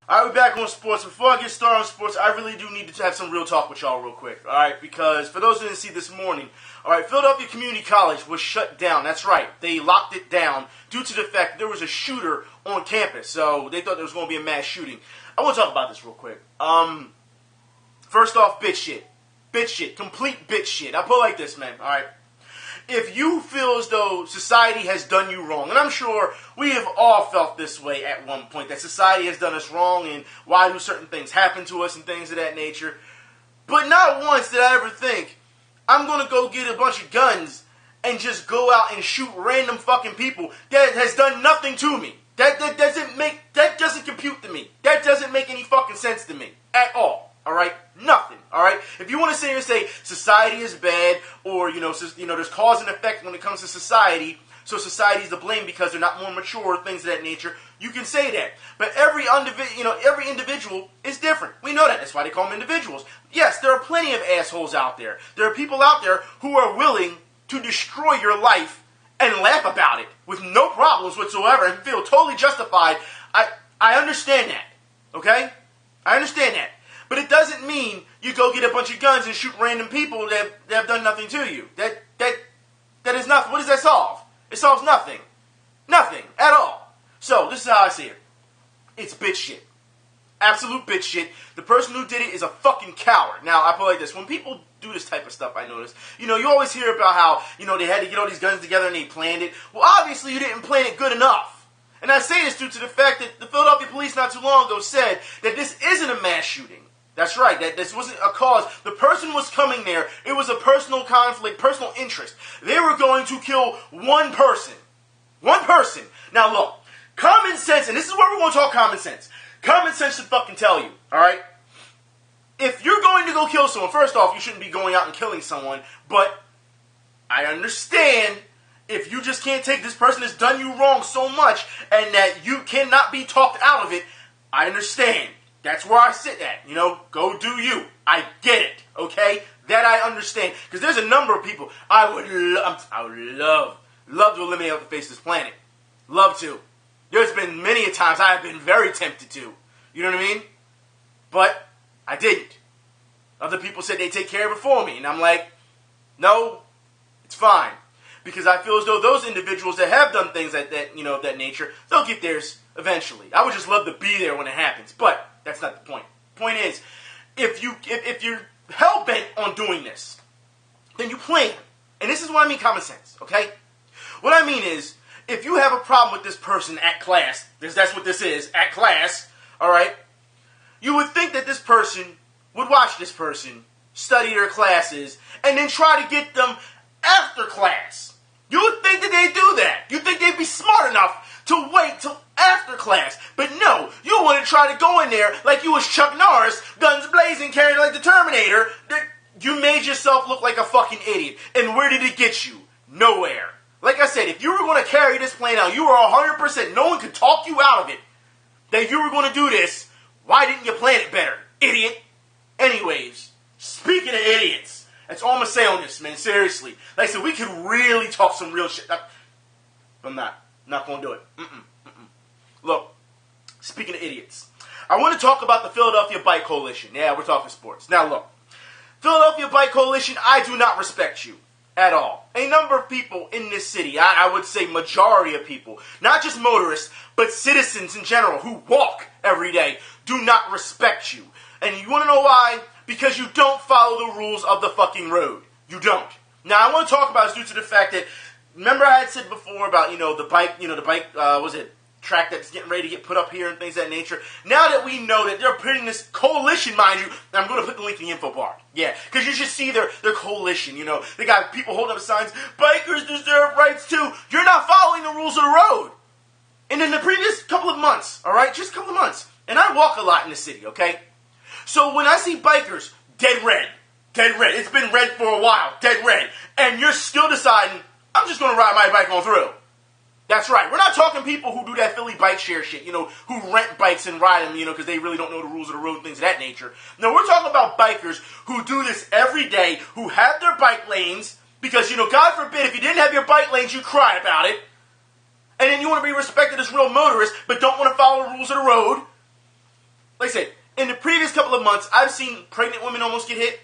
All right, we're back on sports. Before I get started on sports, I really do need to have some real talk with y'all real quick, all right? Because for those who didn't see this morning, all right, Philadelphia Community College was shut down. That's right. They locked it down due to the fact that there was a shooter on campus. So they thought there was going to be a mass shooting. I want to talk about this real quick. First off, bitch shit. Bitch shit. Complete bitch shit. I put it like this, man, all right? If you feel as though society has done you wrong, and I'm sure we have all felt this way at one point, that society has done us wrong and why do certain things happen to us and things of that nature, but not once did I ever think, I'm going to go get a bunch of guns and just go out and shoot random fucking people that has done nothing to me. That doesn't compute to me. That doesn't make any fucking sense to me at all. All right, nothing. All right, if you want to sit here and say society is bad, or there's cause and effect when it comes to society, so society is to blame because they're not more mature, or things of that nature, you can say that. But every individual is different. We know that. That's why they call them individuals. Yes, there are plenty of assholes out there. There are people out there who are willing to destroy your life and laugh about it with no problems whatsoever and feel totally justified. I understand that. Okay, I understand that. But it doesn't mean you go get a bunch of guns and shoot random people that have done nothing to you. That is nothing. What does that solve? It solves nothing. Nothing at all. So, this is how I see it. It's bitch shit. Absolute bitch shit. The person who did it is a fucking coward. Now, I put it like this. When people do this type of stuff, I notice, you always hear about how, they had to get all these guns together and they planned it. Well, obviously you didn't plan it good enough. And I say this due to the fact that the Philadelphia police not too long ago said that this isn't a mass shooting. That's right, that this wasn't a cause. The person was coming there. It was a personal conflict, personal interest. They were going to kill one person. One person. Now look, common sense, and this is where we're going to talk common sense. Common sense should fucking tell you, alright? If you're going to go kill someone, first off, you shouldn't be going out and killing someone, but I understand if you just can't take this person has done you wrong so much and that you cannot be talked out of it, I understand. That's where I sit at, go do you. I get it, okay? That I understand. Because there's a number of people I would love to eliminate off the face of this planet. Love to. There's been many a times I have been very tempted to. You know what I mean? But I didn't. Other people said they'd take care of it for me. And I'm like, no, it's fine. Because I feel as though those individuals that have done things of that nature, they'll get theirs eventually. I would just love to be there when it happens. But that's not the point. Point is, if you're hell-bent on doing this, then you plan. And this is what I mean common sense, okay? What I mean is, if you have a problem with this person at class, that's what this is, at class, all right, you would think that this person would watch this person, study their classes, and then try to get them after class. You would think that they'd do that. You'd think they'd be smart enough to wait till after class. But no, you want to try to go in there like you was Chuck Norris, guns blazing, carrying like the Terminator. You made yourself look like a fucking idiot. And where did it get you? Nowhere. Like I said, if you were going to carry this plan out, you were 100%, no one could talk you out of it, that you were going to do this. Why didn't you plan it better, idiot? Anyways, speaking of idiots, that's all I'm going to say on this, man, seriously. Like I said, we could really talk some real shit. I'm not going to do it. Look, speaking of idiots, I want to talk about the Philadelphia Bike Coalition. Yeah, we're talking sports. Now look, Philadelphia Bike Coalition, I do not respect you at all. A number of people in this city, I would say majority of people, not just motorists, but citizens in general who walk every day, do not respect you. And you want to know why? Because you don't follow the rules of the fucking road. You don't. Now, I want to talk about this due to the fact that, remember I had said before about, the bike, track that's getting ready to get put up here and things of that nature. Now that we know that they're putting this coalition, mind you, I'm going to put the link in the info bar. Yeah, because you should see their coalition, They got people holding up signs, bikers deserve rights too. You're not following the rules of the road. And in the previous couple of months, all right, just a couple of months, and I walk a lot in the city, okay? So when I see bikers, dead red, it's been red for a while, dead red, and you're still deciding, I'm just going to ride my bike on through. That's right. We're not talking people who do that Philly bike share shit, who rent bikes and ride them, because they really don't know the rules of the road and things of that nature. No, we're talking about bikers who do this every day, who have their bike lanes, because, God forbid, if you didn't have your bike lanes, you'd cry about it. And then you want to be respected as real motorists, but don't want to follow the rules of the road. In the previous couple of months, I've seen pregnant women almost get hit.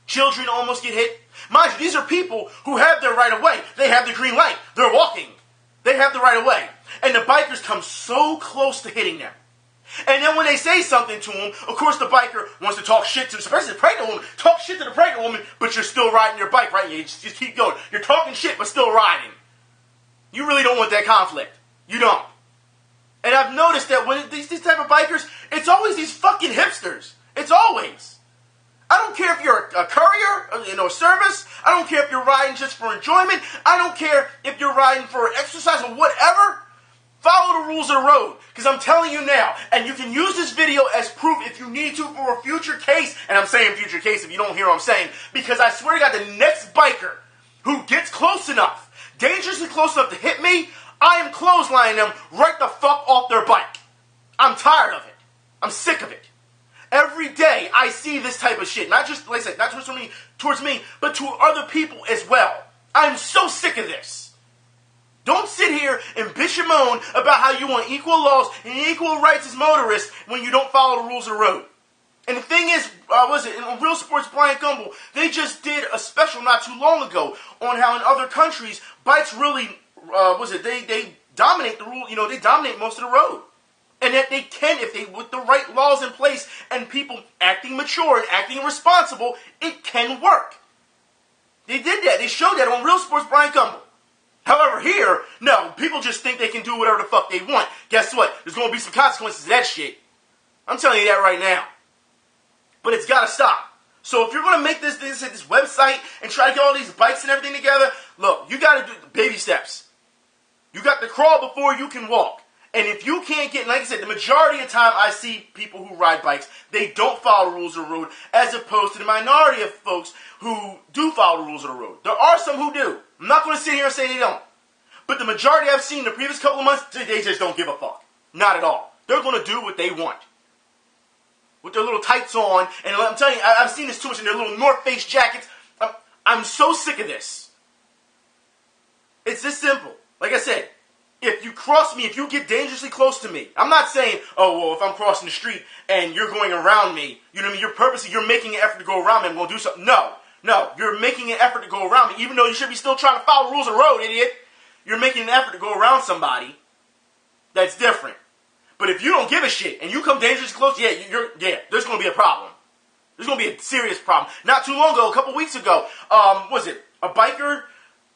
Children almost get hit. Mind you, these are people who have their right of way. They have the green light. They're walking. They have the right of way. And the bikers come so close to hitting them. And then when they say something to them, of course the biker wants to talk shit to, especially the pregnant woman, talk shit to the pregnant woman, but you're still riding your bike, right? You just keep going. You're talking shit, but still riding. You really don't want that conflict. You don't. And I've noticed that when these type of bikers, it's always these fucking hipsters. It's always. I don't care if you're a courier, a service. I don't care if you're riding just for enjoyment. I don't care if you're riding for exercise or whatever. Follow the rules of the road. Because I'm telling you now, and you can use this video as proof if you need to for a future case. And I'm saying future case if you don't hear what I'm saying. Because I swear to God, the next biker who gets close enough, dangerously close enough to hit me, I am clotheslining them right the fuck off their bike. I'm tired of it. I'm sick of it. Every day I see this type of shit. Not just, like I said, not towards me, but to other people as well. I'm so sick of this. Don't sit here and bitch and moan about how you want equal laws and equal rights as motorists when you don't follow the rules of the road. And the thing is, in Real Sports Brian Gumbel, they just did a special not too long ago on how in other countries, bikes really, they dominate the rule, they dominate most of the road. And that they can, if they, with the right laws in place and people acting mature and acting responsible, it can work. They did that. They showed that on Real Sports Brian Gumbel. However, here, no, people just think they can do whatever the fuck they want. Guess what? There's going to be some consequences to that shit. I'm telling you that right now. But it's got to stop. So if you're going to make this website and try to get all these bikes and everything together, look, you got to do baby steps. You got to crawl before you can walk. And if you can't get, like I said, the majority of the time I see people who ride bikes, they don't follow the rules of the road, as opposed to the minority of folks who do follow the rules of the road. There are some who do. I'm not going to sit here and say they don't. But the majority I've seen in the previous couple of months, they just don't give a fuck. Not at all. They're going to do what they want. With their little tights on, and I'm telling you, I've seen this too much in their little North Face jackets. I'm so sick of this. It's this simple. Like I said, if you cross me, if you get dangerously close to me, I'm not saying, oh, well, if I'm crossing the street and you're going around me, you know what I mean, you're making an effort to go around me, I'm going to do something. No, you're making an effort to go around me, even though you should be still trying to follow the rules of the road, idiot. You're making an effort to go around somebody. That's different. But if you don't give a shit and you come dangerously close, there's going to be a problem. There's going to be a serious problem. Not too long ago, a couple weeks ago, a biker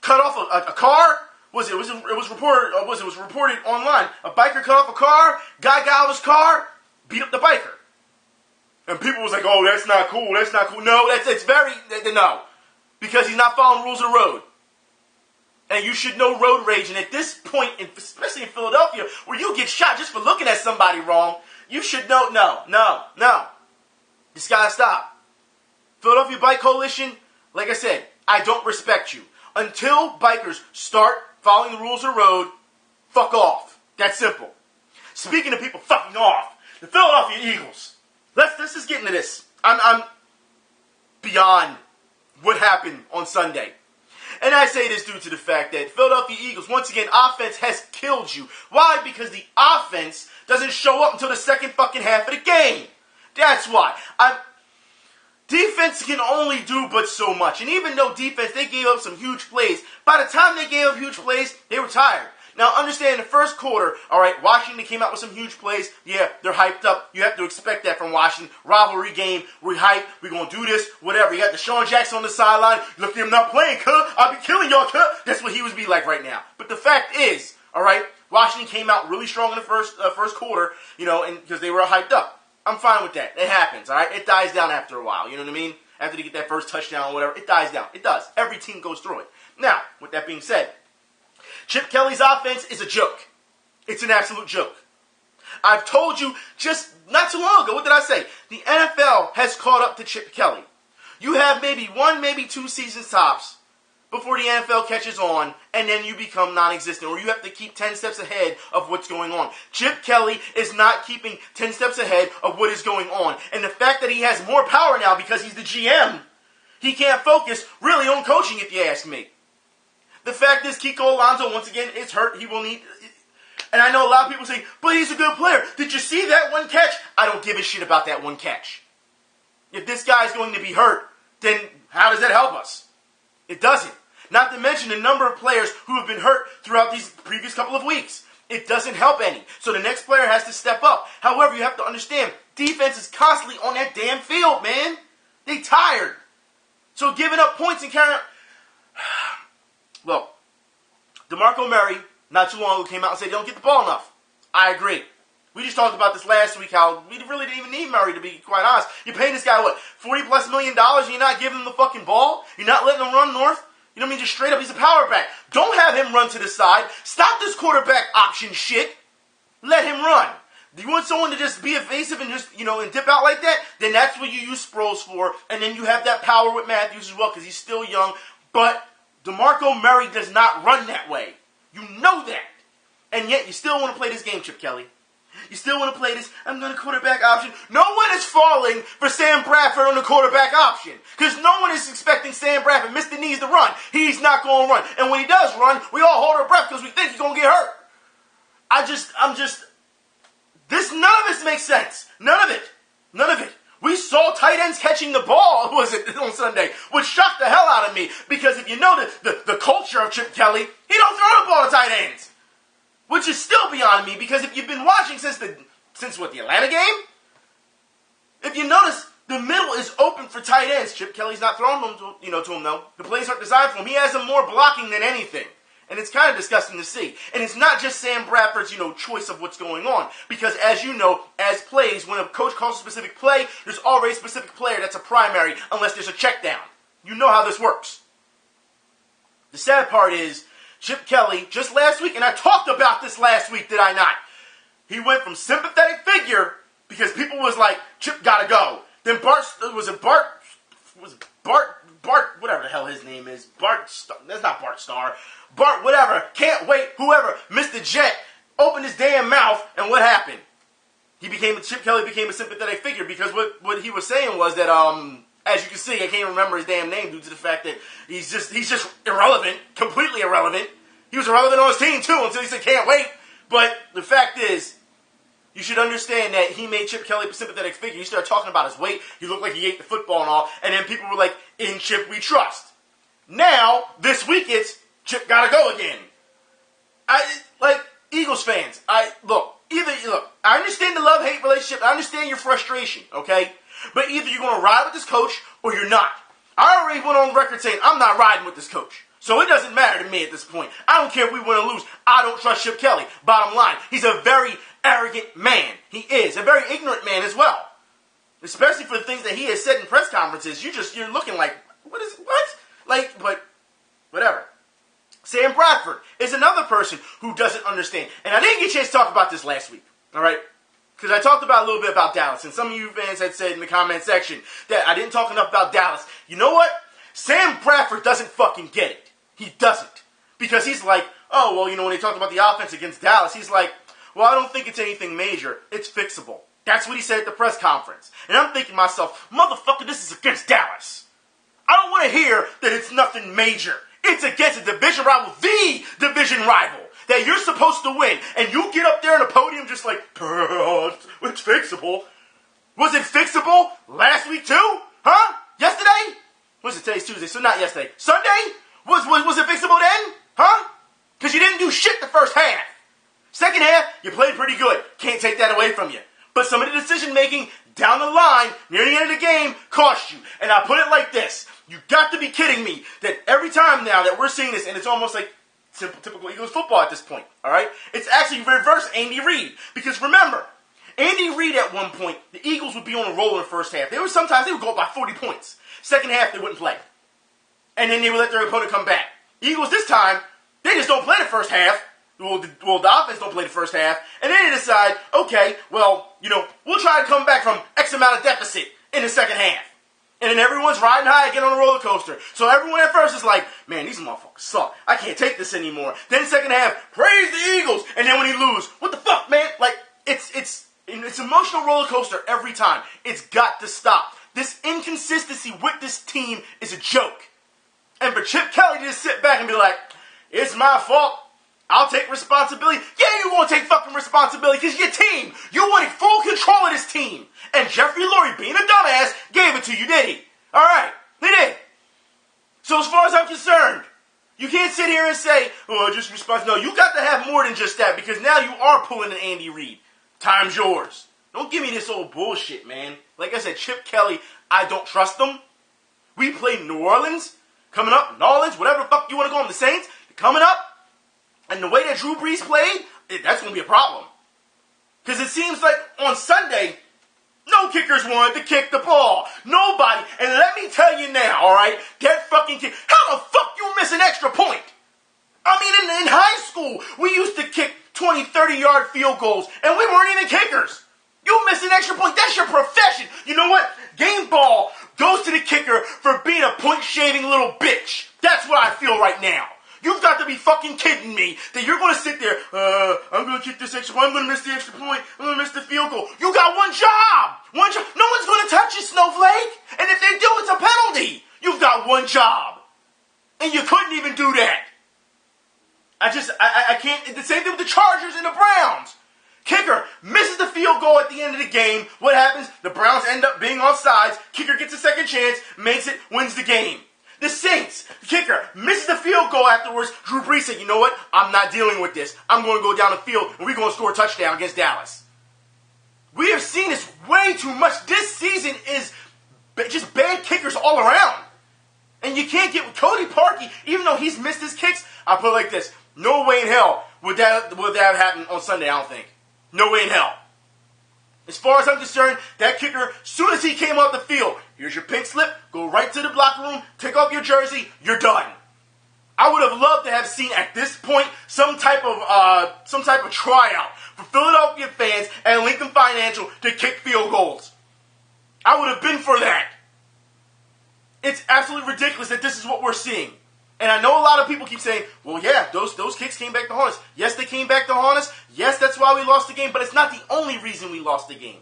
cut off a car? It was reported online. A biker cut off a car, guy got out of his car, beat up the biker. And people was like, oh, that's not cool. No, no. Because he's not following the rules of the road. And you should know road rage. And at this point, especially in Philadelphia, where you get shot just for looking at somebody wrong, you should know, no. This gotta stop. Philadelphia Bike Coalition, like I said, I don't respect you. Until bikers start following the rules of the road, fuck off. That's simple. Speaking of people fucking off, the Philadelphia Eagles. Let's just get into this. I'm beyond what happened on Sunday. And I say this due to the fact that Philadelphia Eagles, once again, offense has killed you. Why? Because the offense doesn't show up until the second fucking half of the game. That's why. Defense can only do but so much. And even though defense, they gave up some huge plays, by the time they gave up huge plays, they were tired. Now, understand, in the first quarter, all right, Washington came out with some huge plays. Yeah, they're hyped up. You have to expect that from Washington. Rivalry game. We're hyped. We're going to do this, whatever. You got Deshaun Jackson on the sideline. Look at him not playing, cuh. I'll be killing y'all, cuh. That's what he would be like right now. But the fact is, all right, Washington came out really strong in the first quarter, and because they were hyped up. I'm fine with that. It happens, all right? It dies down after a while, you know what I mean? After they get that first touchdown or whatever, it dies down. It does. Every team goes through it. Now, with that being said, Chip Kelly's offense is a joke. It's an absolute joke. I've told you just not too long ago, what did I say? The NFL has caught up to Chip Kelly. You have maybe 1, maybe 2 seasons tops before the NFL catches on, and then you become non-existent, or you have to keep 10 steps ahead of what's going on. Chip Kelly is not keeping 10 steps ahead of what is going on. And the fact that he has more power now because he's the GM, he can't focus really on coaching, if you ask me. The fact is, Kiko Alonso, once again, is hurt. He will need... And I know a lot of people say, but he's a good player. Did you see that one catch? I don't give a shit. shit about that one catch. If this guy's going to be hurt, then how does that help us? It doesn't. Not to mention the number of players who have been hurt throughout these previous couple of weeks. It doesn't help any. So the next player has to step up. However, you have to understand, defense is constantly on that damn field, man. They tired. So giving up points and carrying out... Well, DeMarco Murray, not too long ago, came out and said they don't get the ball enough. I agree. We just talked about this last week, how we really didn't even need Murray, to be quite honest. You're paying this guy, what, $40+ million, and you're not giving him the fucking ball? You're not letting him run north? You know what I mean? Just straight up, he's a power back. Don't have him run to the side. Stop this quarterback option shit. Let him run. Do you want someone to just be evasive and just, and dip out like that? Then that's what you use Sproles for. And then you have that power with Matthews as well, because he's still young. But DeMarco Murray does not run that way. You know that. And yet you still want to play this game, Chip Kelly. You still want to play this, I'm going to quarterback option. No one is falling for Sam Bradford on the quarterback option. Because no one is expecting Sam Bradford, Mr. Needs to run. He's not going to run. And when he does run, we all hold our breath because we think he's going to get hurt. None of this makes sense. None of it. We saw tight ends catching the ball, on Sunday, which shocked the hell out of me. Because if you know the culture of Chip Kelly, he don't throw the ball to tight ends. Which is still beyond me, because if you've been watching since the Atlanta game, if you notice, the middle is open for tight ends. Chip Kelly's not throwing them to him, though. The plays aren't designed for him. He has them more blocking than anything. And it's kind of disgusting to see. And it's not just Sam Bradford's, choice of what's going on. Because as you know, as plays, when a coach calls a specific play, there's already a specific player that's a primary, unless there's a check down. You know how this works. The sad part is, Chip Kelly, just last week, and I talked about this last week, did I not? He went from sympathetic figure, because people was like, Chip gotta go. Then Bart, whatever the hell his name is, that's not Bart Starr, Bart whatever, can't wait, whoever, Mr. Jet, opened his damn mouth, and what happened? Chip Kelly became a sympathetic figure, because what he was saying was that, as you can see, I can't remember his damn name due to the fact that he's just irrelevant, completely irrelevant. He was irrelevant on his team too until he said can't wait. But the fact is, you should understand that he made Chip Kelly a sympathetic figure. He started talking about his weight. He looked like he ate the football and all. And then people were like, in Chip we trust. Now, this week it's Chip gotta go again. Eagles fans, I understand the love-hate relationship. I understand your frustration, okay? But either you're going to ride with this coach or you're not. I already went on record saying I'm not riding with this coach. So it doesn't matter to me at this point. I don't care if we win or lose. I don't trust Chip Kelly. Bottom line, he's a very arrogant man. He is. A very ignorant man as well. Especially for the things that he has said in press conferences. You're looking like, what? But whatever. Sam Bradford is another person who doesn't understand. And I didn't get a chance to talk about this last week. All right? Because I talked about a little bit about Dallas, and some of you fans had said in the comment section that I didn't talk enough about Dallas. You know what? Sam Bradford doesn't fucking get it. He doesn't. Because he's like, when they talked about the offense against Dallas, he's like, well, I don't think it's anything major. It's fixable. That's what he said at the press conference. And I'm thinking to myself, motherfucker, this is against Dallas. I don't want to hear that it's nothing major. It's against a division rival, the division rival, that you're supposed to win. And you get up there on a podium just like, it's fixable. Was it fixable last week too? Huh? Yesterday? Today's Tuesday, so not yesterday. Sunday? Was it fixable then? Huh? Because you didn't do shit the first half. Second half, you played pretty good. Can't take that away from you. But some of the decision-making down the line, near the end of the game, cost you. And I put it like this. You got to be kidding me that every time now that we're seeing this, and it's almost like typical Eagles football at this point, all right? It's actually reverse Andy Reid. Because remember, Andy Reid at one point, the Eagles would be on a roll in the first half. Sometimes they would go up by 40 points. Second half, they wouldn't play. And then they would let their opponent come back. Eagles this time, they just don't play the first half. Well, the offense don't play the first half. And then they decide, okay, we'll try to come back from X amount of deficit in the second half. And then everyone's riding high again on a roller coaster. So everyone at first is like, man, these motherfuckers suck. I can't take this anymore. Then second half, praise the Eagles. And then when he lose, what the fuck, man? It's emotional roller coaster every time. It's got to stop. This inconsistency with this team is a joke. And for Chip Kelly to just sit back and be like, it's my fault. I'll take responsibility. Yeah, you won't take fucking responsibility because your team. You wanted full control of this team. And Jeffrey Lurie, being a dumbass, gave it to you, did he? All right, he did. So as far as I'm concerned, you can't sit here and say, oh, just response. No, you got to have more than just that, because now you are pulling an Andy Reid. Time's yours. Don't give me this old bullshit, man. Like I said, Chip Kelly, I don't trust him. We played New Orleans, coming up, Nolans, whatever the fuck you want to call them, the Saints, coming up, and the way that Drew Brees played, that's going to be a problem. Because it seems like on Sunday, no kickers wanted to kick the ball. Nobody. And let me tell you now, all right, that fucking kick, how the fuck you miss an extra point? I mean, in high school, we used to kick 20, 30-yard field goals, and we weren't even kickers. You miss an extra point. That's your profession. You know what? Game ball goes to the kicker for being a point-shaving little bitch. That's what I feel right now. You've got to be fucking kidding me that you're going to sit there, I'm going to kick this extra point, I'm going to miss the extra point, I'm going to miss the field goal. You got one job. One job. No one's going to touch you, snowflake. And if they do, it's a penalty. You've got one job. And you couldn't even do that. I can't. The same thing with the Chargers and the Browns. Kicker misses the field goal at the end of the game. What happens? The Browns end up being offsides. Kicker gets a second chance, makes it, wins the game. The Saints, the kicker, misses the field goal afterwards. Drew Brees said, you know what? I'm not dealing with this. I'm going to go down the field, and we're going to score a touchdown against Dallas. We have seen this way too much. This season is just bad kickers all around. And you can't get with Cody Parkey, even though he's missed his kicks. I'll put it like this. No way in hell would that happen on Sunday, I don't think. No way in hell. As far as I'm concerned, that kicker, as soon as he came off the field, here's your pink slip, go right to the locker room, take off your jersey, you're done. I would have loved to have seen at this point some type of tryout for Philadelphia fans at Lincoln Financial to kick field goals. I would have been for that. It's absolutely ridiculous that this is what we're seeing. And I know a lot of people keep saying, well, yeah, those kicks came back to haunt us. Yes, they came back to haunt us. Yes, that's why we lost the game, but it's not the only reason we lost the game.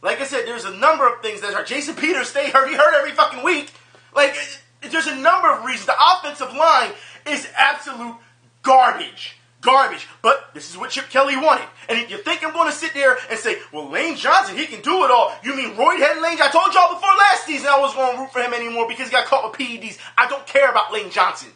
Like I said, there's a number of things that hurt. Jason Peters stayed hurt. He hurt every fucking week. Like, there's a number of reasons. The offensive line is absolute garbage. Garbage. But this is what Chip Kelly wanted. And if you think I'm going to sit there and say, well, Lane Johnson, he can do it all. You mean Roydhead Lane Johnson? I told y'all before last season I wasn't going to root for him anymore because he got caught with PEDs. I don't care about Lane Johnson.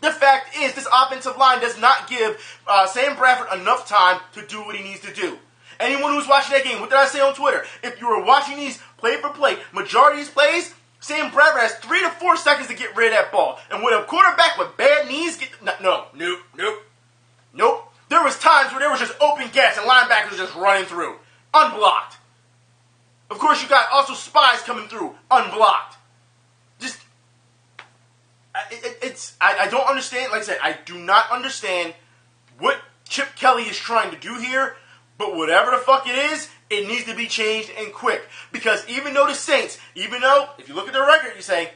The fact is, this offensive line does not give Sam Bradford enough time to do what he needs to do. Anyone who's watching that game, what did I say on Twitter? If you were watching these play for play, majority of these plays, Sam Bradford has 3 to 4 seconds to get rid of that ball. And when a quarterback with bad knees Nope. There was times where there was just open gas and linebackers just running through. Unblocked. Of course, you got also spies coming through. Unblocked. Just, I don't understand. Like I said, I do not understand what Chip Kelly is trying to do here. But whatever the fuck it is, it needs to be changed and quick. Because even though the Saints, even though, if you look at their record, you say,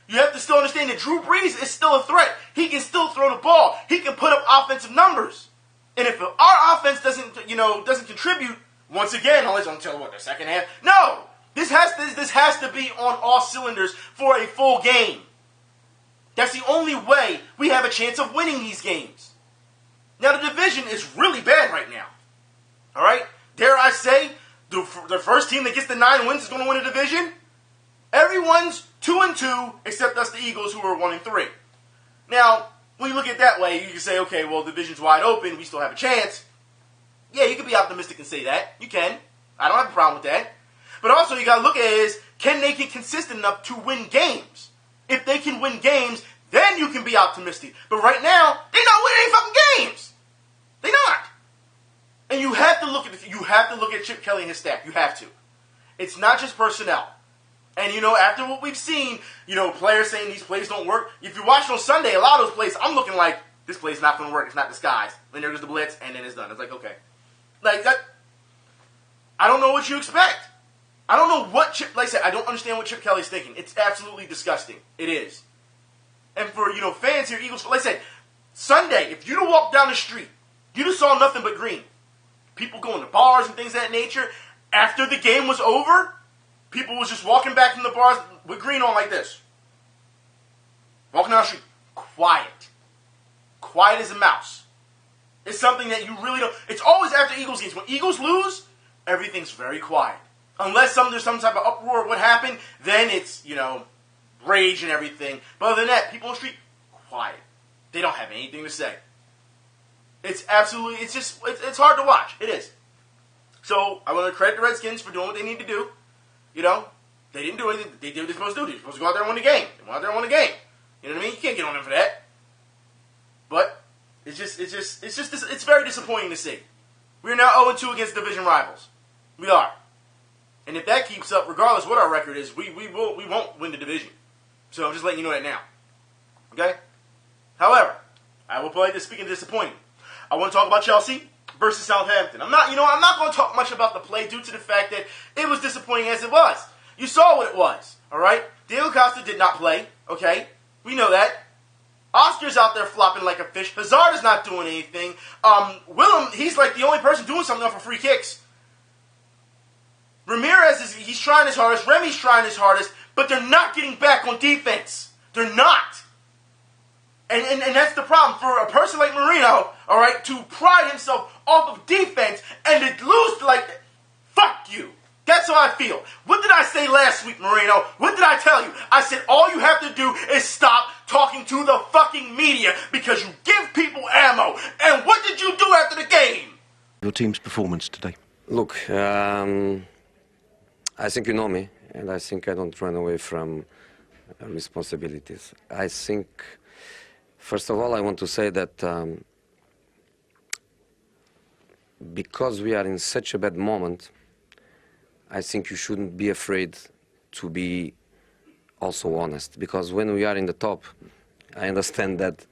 you have to still understand that Drew Brees is still a threat. He can still throw the ball. He can put up offensive numbers. And if our offense doesn't contribute, once again, unless until the second half, no. This has to be on all cylinders for a full game. That's the only way we have a chance of winning these games. Now, the division is really bad right now. All right? Dare I say, the first team that gets the 9 wins is going to win a division? Everyone's 2-2, except us, the Eagles, who are 1-3. Now, when you look at it that way, you can say, okay, well, the division's wide open, we still have a chance. Yeah, you can be optimistic and say that. You can. I don't have a problem with that. But also, you got to look at it as, can they get consistent enough to win games? If they can win games, then you can be optimistic. But right now, they're not winning any fucking games. They're not. And you have to look at Chip Kelly and his staff. You have to. It's not just personnel. And, after what we've seen, players saying these plays don't work. If you watch on Sunday, a lot of those plays, I'm looking like, this play's not going to work. It's not disguised. Then there goes the blitz, and then it's done. It's like, okay. Like, that, I don't know what you expect. I don't know what like I said, I don't understand what Chip Kelly's thinking. It's absolutely disgusting. It is. And for, fans here, Eagles, like I said, Sunday, if you'd have walked down the street, you'd have saw nothing but green. People going to bars and things of that nature. After the game was over, people was just walking back from the bars with green on like this. Walking down the street. Quiet. Quiet as a mouse. It's something that you really don't... It's always after Eagles games. When Eagles lose, everything's very quiet. Unless there's some type of uproar, what happened, then it's, rage and everything. But other than that, people on the street, quiet. They don't have anything to say. It's absolutely, it's hard to watch. It is. So, I want to credit the Redskins for doing what they need to do. They didn't do anything. They did what they're supposed to do. They're supposed to go out there and win the game. They went out there and won the game. You know what I mean? You can't get on them for that. But, it's very disappointing to see. We're now 0-2 against division rivals. We are. And if that keeps up, regardless what our record is, we won't win the division. So I'm just letting you know that now. Okay? However, I will play this speaking of disappointing. I want to talk about Chelsea versus Southampton. I'm not going to talk much about the play due to the fact that it was disappointing as it was. You saw what it was, all right? Diego Costa did not play, okay? We know that. Oscar's out there flopping like a fish. Hazard is not doing anything. Willem, he's like the only person doing something off of free kicks. Ramirez, he's trying his hardest. Remy's trying his hardest. But they're not getting back on defense. They're not. And that's the problem. For a person like Mourinho, all right, to pride himself off of defense and to lose fuck you. That's how I feel. What did I say last week, Mourinho? What did I tell you? I said all you have to do is stop talking to the fucking media because you give people ammo. And what did you do after the game? Your team's performance today. Look, I think you know me, and I think I don't run away from responsibilities. I think, first of all, I want to say that because we are in such a bad moment, I think you shouldn't be afraid to be also honest. Because when we are in the top, I understand that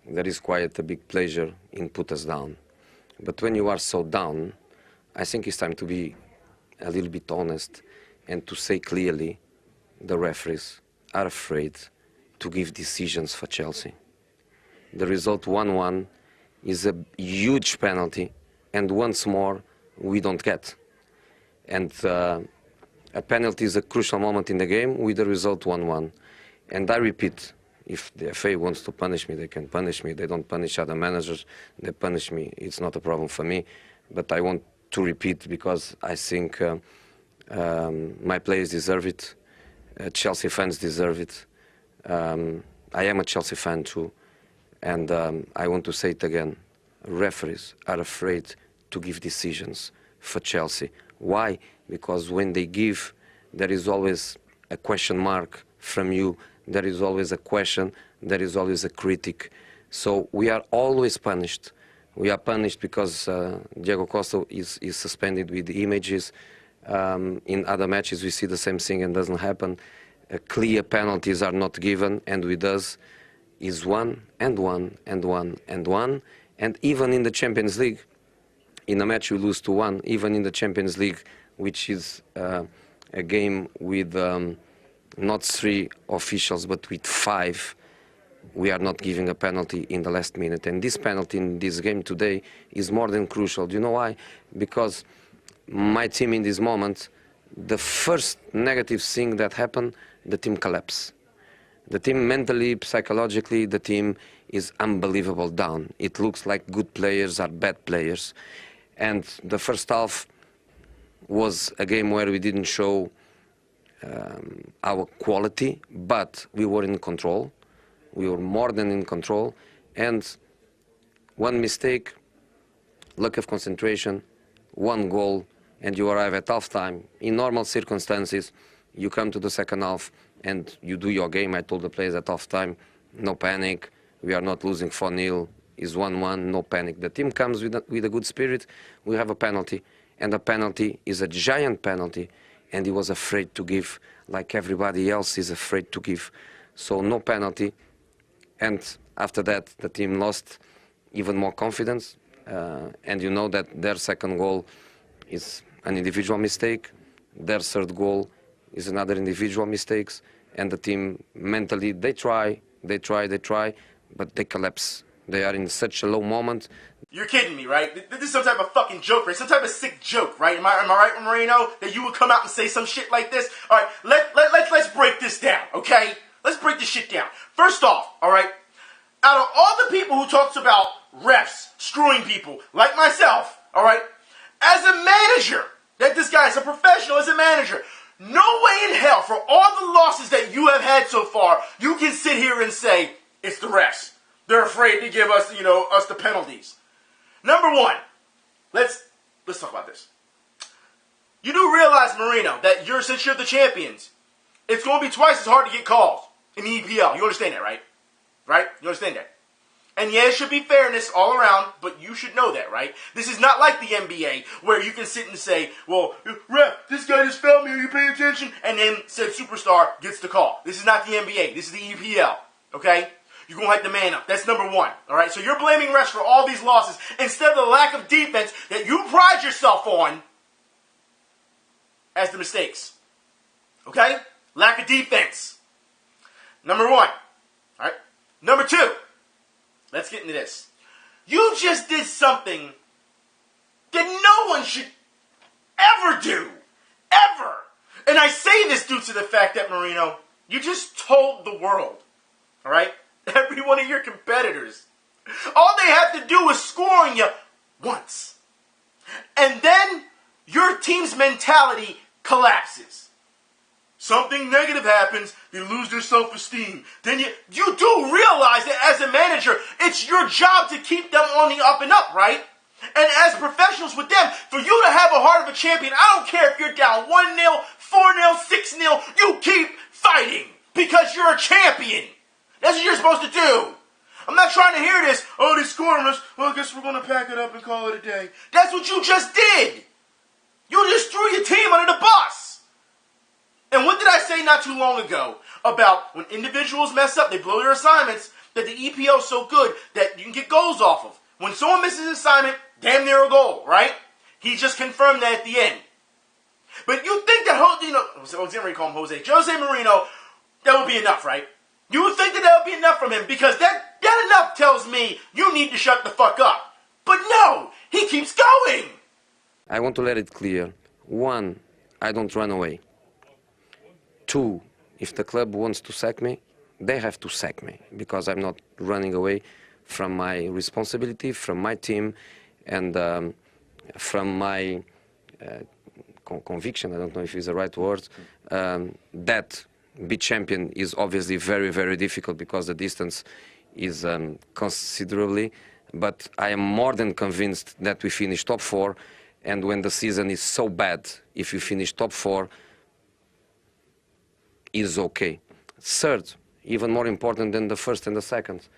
there is quite a big pleasure in put us down. But when you are so down, I think it's time to be a little bit honest and to say clearly the referees are afraid to give decisions for Chelsea. The result 1-1 is a huge penalty, and once more we don't get. And a penalty is a crucial moment in the game with the result 1-1. And I repeat, if the FA wants to punish me, they can punish me. They don't punish other managers, they punish me. It's not a problem for me. But I want to repeat because I think my players deserve it. Chelsea fans deserve it. I am a Chelsea fan too. And I want to say it again. Referees are afraid to give decisions for Chelsea. Why? Because when they give, there is always a question mark from you. There is always a question. There is always a critic. So we are always punished. We are punished because Diego Costa is suspended with images. In other matches we see the same thing and doesn't happen. Clear penalties are not given, and with us is one and one and one and one. And even in the Champions League, in a match we lose 2-1, even in the Champions League, which is a game with not 3 officials but with 5, we are not giving a penalty in the last minute. And this penalty in this game today is more than crucial. Do you know why? Because my team in this moment, the first negative thing that happened, the team collapsed. The team mentally, psychologically, the team is unbelievable down. It looks like good players are bad players. And the first half was a game where we didn't show our quality, but we were in control. We were more than in control. And one mistake, lack of concentration, one goal, and you arrive at halftime. In normal circumstances, you come to the second half and you do your game. I told the players at halftime, no panic. We are not losing 4-0. Is 1-1, no panic. The team comes with a good spirit. We have a penalty, and the penalty is a giant penalty, and he was afraid to give, like everybody else is afraid to give. So no penalty, and after that the team lost even more confidence, and you know that their second goal is an individual mistake, their third goal is another individual mistakes, and the team mentally, they try, but they collapse. They are in such a low moment. You're kidding me, right? This is some type of fucking joke, right? Some type of sick joke, right? Am I right, Mourinho? That you would come out and say some shit like this? All right, let's break this down, okay? Let's break this shit down. First off, all right, out of all the people who talks about refs screwing people, like myself, all right, as a manager, that this guy is a professional as a manager, say it's the refs. They're afraid to give us, us the penalties. Number one, let's talk about this. You do realize, Mourinho, that since you're the champions, it's going to be twice as hard to get calls in the EPL. You understand that, right? Right? You understand that? And yeah, it should be fairness all around, but you should know that, right? This is not like the NBA, where you can sit and say, well, ref, this guy just failed me, are you paying attention? And then said superstar gets the call. This is not the NBA. This is the EPL, okay? You're going to have to man up. That's number one, all right? So you're blaming refs for all these losses instead of the lack of defense that you pride yourself on as the mistakes, okay? Lack of defense. Number one, all right? Number two, let's get into this. You just did something that no one should ever do. Ever. And I say this due to the fact that, Mourinho, you just told the world, all right, every one of your competitors, all they have to do is score on you once. And then your team's mentality collapses. Something negative happens, they lose their self-esteem. Then you do realize that as a manager, it's your job to keep them on the up and up, right? And as professionals with them, for you to have a heart of a champion, I don't care if you're down 1-0, 4-0, 6-0, you keep fighting because you're a champion. That's what you're supposed to do. I'm not trying to hear this, oh, they scored on us, well, I guess we're going to pack it up and call it a day. That's what you just did. You just threw your team under the bus. And what did I say not too long ago about when individuals mess up, they blow their assignments, that the EPL is so good that you can get goals off of. When someone misses an assignment, damn near a goal, right? He just confirmed that at the end. But you think that, I was going to call him Jose Mourinho, that would be enough, right? You would think that would be enough from him because that enough tells me you need to shut the fuck up. But no, he keeps going. I want to let it clear. One, I don't run away. Two, if the club wants to sack me, they have to sack me because I'm not running away from my responsibility, from my team, and from my conviction, I don't know if it's the right word, that be champion is obviously very, very difficult because the distance is considerably, but I am more than convinced that we finish top four, and when the season is so bad, if you finish top four, is okay. Third, even more important than the first and the second,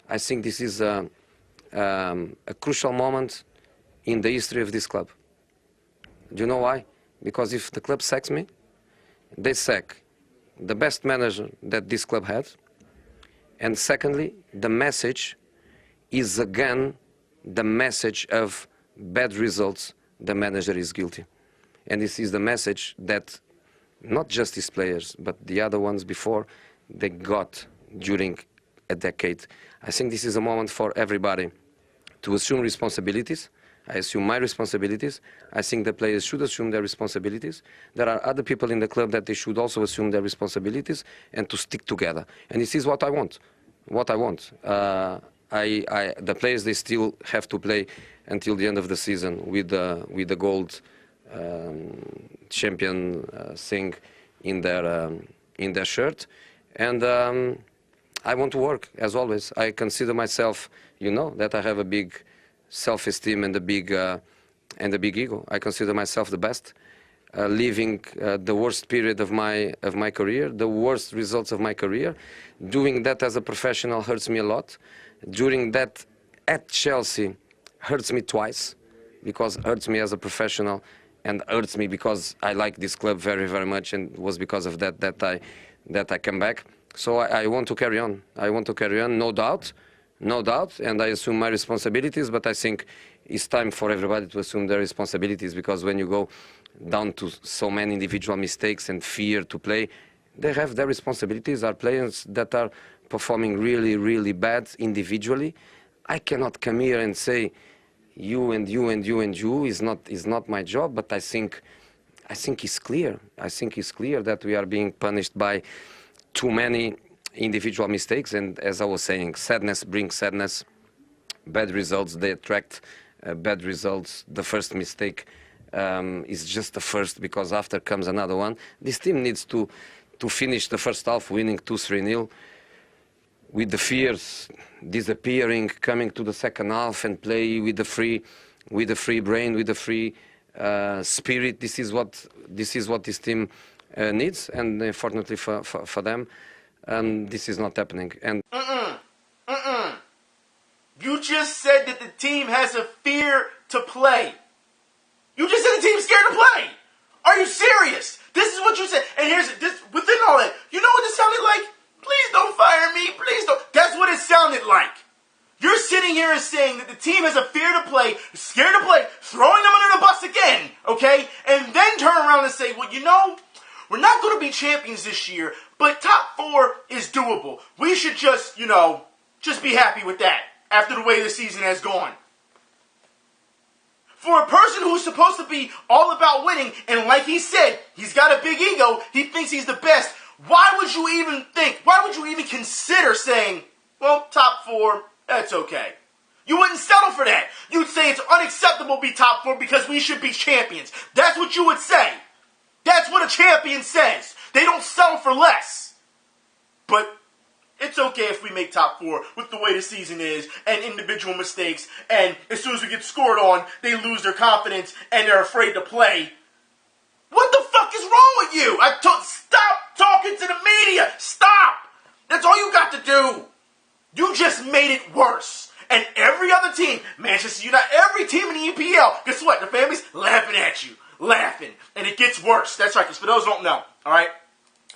I think this is a crucial moment in the history of this club. Do you know why? Because if the club sacks me, they sack the best manager that this club had, and secondly, the message is again the message of bad results. The manager is guilty, and this is the message that not just these players, but the other ones before, they got during a decade. I think this is a moment for everybody to assume responsibilities. I assume my responsibilities. I think the players should assume their responsibilities. There are other people in the club that they should also assume their responsibilities and to stick together. And this is what I want. What I want. The players, they still have to play until the end of the season with the gold champion thing in their shirt, and I want to work as always. I consider myself, that I have a big self-esteem and a big ego. I consider myself the best, living the worst period of my career, the worst results of my career. Doing that as a professional hurts me a lot. Doing that at Chelsea hurts me twice, because it hurts me as a professional and hurts me because I like this club very, very much, and it was because of that I come back. So I want to carry on. I want to carry on, no doubt, and I assume my responsibilities, but I think it's time for everybody to assume their responsibilities, because when you go down to so many individual mistakes and fear to play, they have their responsibilities. Are players that are performing really, really bad individually. I cannot come here and say you and you and you and you is not my job, but I think it's clear. I think it's clear that we are being punished by too many individual mistakes, and as I was saying, sadness brings sadness. Bad results, they attract bad results. The first mistake is just the first, because after comes another one. This team needs to finish the first half winning 2-3-0. with the fears disappearing, coming to the second half and play with the free brain, with the free spirit. This is what this team needs, and unfortunately for them, this is not happening. And you just said that the team has a fear to play. You just said the team's scared to play. Are you serious? This is what you said. And here's this within all that. You know what this sounded like? Please don't fire me. Please don't. That's what it sounded like. You're sitting here and saying that the team has a fear to play, scared to play, throwing them under the bus again, okay? And then turn around and say, well, you know, we're not going to be champions this year, but top 4 is doable. We should just, you know, just be happy with that after the way the season has gone. For a person who's supposed to be all about winning, and like he said, he's got a big ego, he thinks he's the best, why would you even consider saying, well, top 4, that's okay. You wouldn't settle for that. You'd say it's unacceptable to be top 4 because we should be champions. That's what you would say. That's what a champion says. They don't settle for less. But it's okay if we make top 4 with the way the season is and individual mistakes, and as soon as we get scored on, they lose their confidence and they're afraid to play. What the fuck is wrong with you? Stop talking to the media. Stop. That's all you got to do. You just made it worse. And every other team, Manchester United, every team in the EPL, guess what? The family's laughing at you. Laughing. And it gets worse. That's right, because for those who don't know, all right,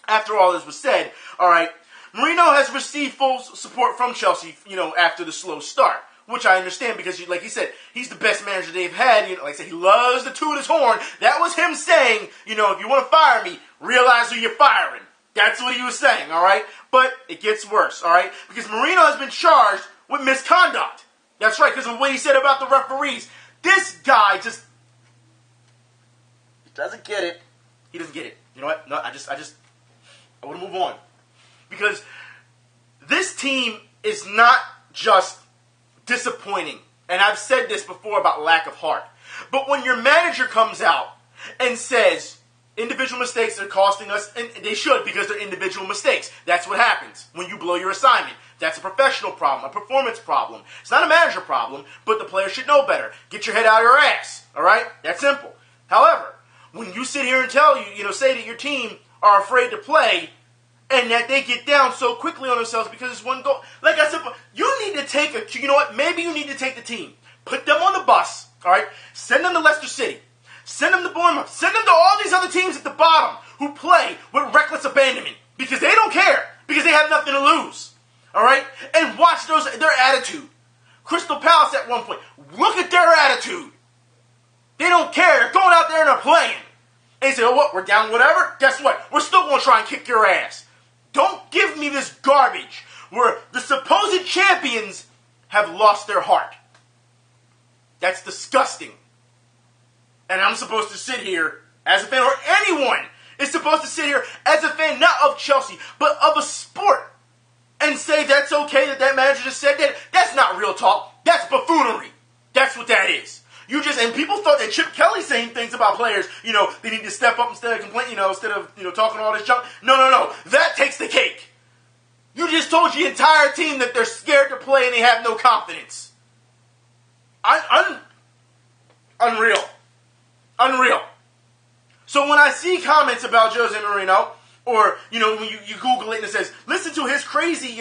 after all this was said, all right, Mourinho has received full support from Chelsea, you know, after the slow start, which I understand because, like he said, he's the best manager they've had. You know, like I said, he loves to toot his horn. That was him saying, you know, if you want to fire me, realize who you're firing. That's what he was saying, all right? But it gets worse, all right? Because Mourinho has been charged with misconduct. That's right, because of what he said about the referees. This guy just doesn't get it. He doesn't get it. You know what? No, I want to move on. Because this team is not just disappointing. And I've said this before about lack of heart. But when your manager comes out and says, individual mistakes are costing us, and they should because they're individual mistakes. That's what happens when you blow your assignment. That's a professional problem, a performance problem. It's not a manager problem, but the players should know better. Get your head out of your ass, all right? That's simple. However, when you sit here and say that your team are afraid to play and that they get down so quickly on themselves because it's one goal, like I said, you need to maybe you need to take the team, put them on the bus, all right? Send them to Leicester City. Send them to Bournemouth. Send them to all these other teams at the bottom who play with reckless abandonment because they don't care, because they have nothing to lose. All right? And watch their attitude. Crystal Palace at one point. Look at their attitude. They don't care. They're going out there and they're playing. And they say, oh, what? We're down whatever? Guess what? We're still going to try and kick your ass. Don't give me this garbage where the supposed champions have lost their heart. That's disgusting. And I'm supposed to sit here as a fan, or anyone is supposed to sit here as a fan, not of Chelsea, but of a sport, and say that's okay that manager just said that. That's not real talk. That's buffoonery. That's what that is. And people thought that Chip Kelly saying things about players, they need to step up instead of complaining, instead of, talking all this junk. No. That takes the cake. You just told your entire team that they're scared to play and they have no confidence. Unreal. So when I see comments about Jose Mourinho, or, when you Google it and it says, listen to his crazy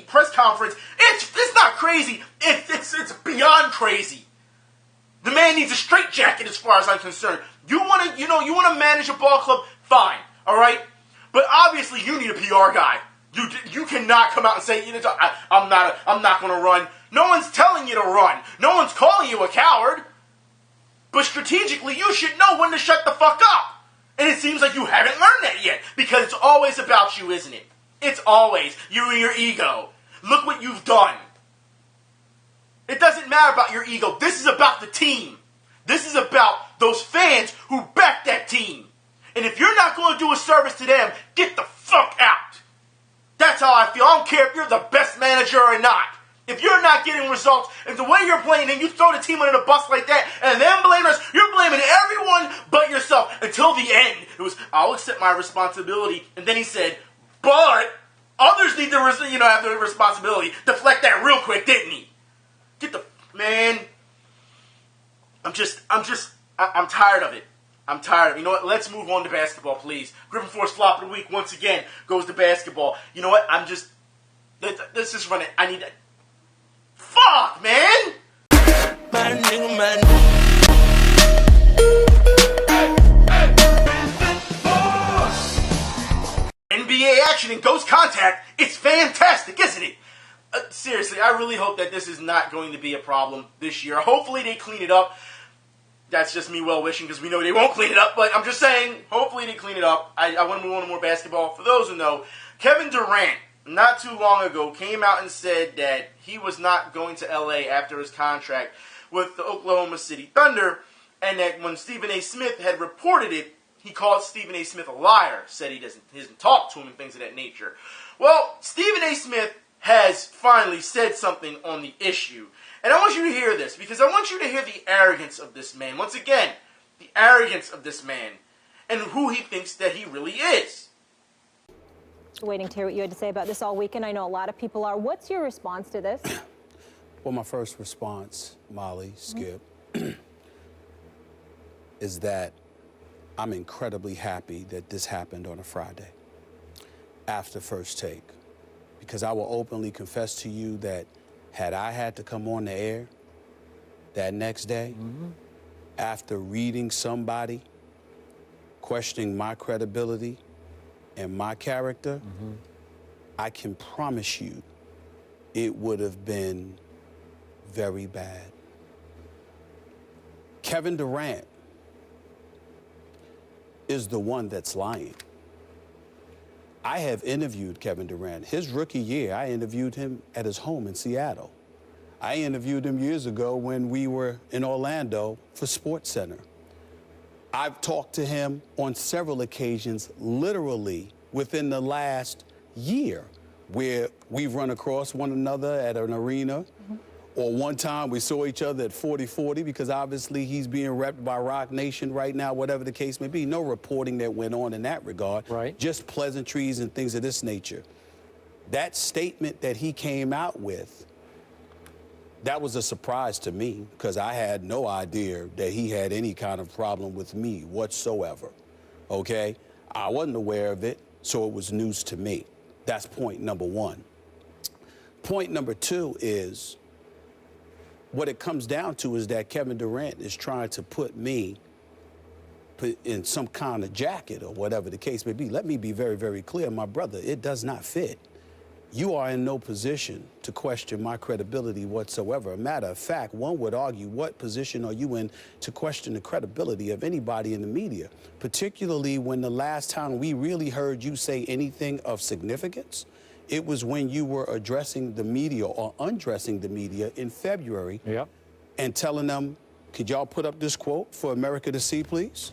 press conference, it's not crazy. It's beyond crazy. The man needs a straitjacket as far as I'm concerned. You want to manage a ball club, fine, all right? But obviously you need a PR guy. You cannot come out and say, I'm not going to run. No one's telling you to run. No one's calling you a coward. But strategically, you should know when to shut the fuck up. And it seems like you haven't learned that yet. Because it's always about you, isn't it? It's always you and your ego. Look what you've done. It doesn't matter about your ego. This is about the team. This is about those fans who back that team. And if you're not going to do a service to them, get the fuck out. That's how I feel. I don't care if you're the best manager or not. If you're not getting results, and the way you're playing, and you throw the team under the bus like that, and then blame us, you're blaming everyone but yourself. Until the end, it was, I'll accept my responsibility. And then he said, but Others need to, have the responsibility. Deflect that real quick, didn't he? Man. I'm tired of it. I'm tired of it. You know what? Let's move on to basketball, please. Griffin Force flop of the week once again goes to basketball. You know what? Let's just run it. I need to. Fuck, man! My nigga, man. NBA action and ghost contact. It's fantastic, isn't it? Seriously, I really hope that this is not going to be a problem this year. Hopefully they clean it up. That's just me well-wishing because we know they won't clean it up. But I'm just saying, hopefully they clean it up. I want to move on to more basketball. For those who know, Kevin Durant, not too long ago, came out and said that he was not going to L.A. after his contract with the Oklahoma City Thunder, and that when Stephen A. Smith had reported it, he called Stephen A. Smith a liar, said he doesn't talk to him and things of that nature. Well, Stephen A. Smith has finally said something on the issue. And I want you to hear this, because I want you to hear the arrogance of this man. Once again, the arrogance of this man and who he thinks that he really is. Waiting to hear what you had to say about this all weekend. I know a lot of people are. What's your response to this? Well, my first response, Molly, Skip, is that I'm incredibly happy that this happened on a Friday after First Take. Because I will openly confess to you that had I had to come on the air that next day, after reading somebody questioning my credibility and my character, I can promise you it would have been very bad. Kevin Durant is the one that's lying. I have interviewed Kevin Durant. His rookie year, I interviewed him at his home in Seattle. I interviewed him years ago when we were in Orlando for SportsCenter. I've talked to him on several occasions, literally within the last year, where we've run across one another at an arena. Or one time we saw each other at 40-40 because obviously he's being repped by Rock Nation right now, whatever the case may be. No reporting that went on in that regard. Right. Just pleasantries and things of this nature. That statement that he came out with, that was a surprise to me because I had no idea that he had any kind of problem with me whatsoever. Okay? I wasn't aware of it, so it was news to me. That's point number one. Point number two is, what it comes down to is that Kevin Durant is trying to put me in some kind of jacket or whatever the case may be. Let me be very, very clear, my brother, it does not fit. You are in no position to question my credibility whatsoever. A matter of fact, one would argue, what position are you in to question the credibility of anybody in the media, particularly when the last time we really heard you say anything of significance, it was when you were addressing the media or undressing the media in February and telling them, could y'all put up this quote for America to see, please?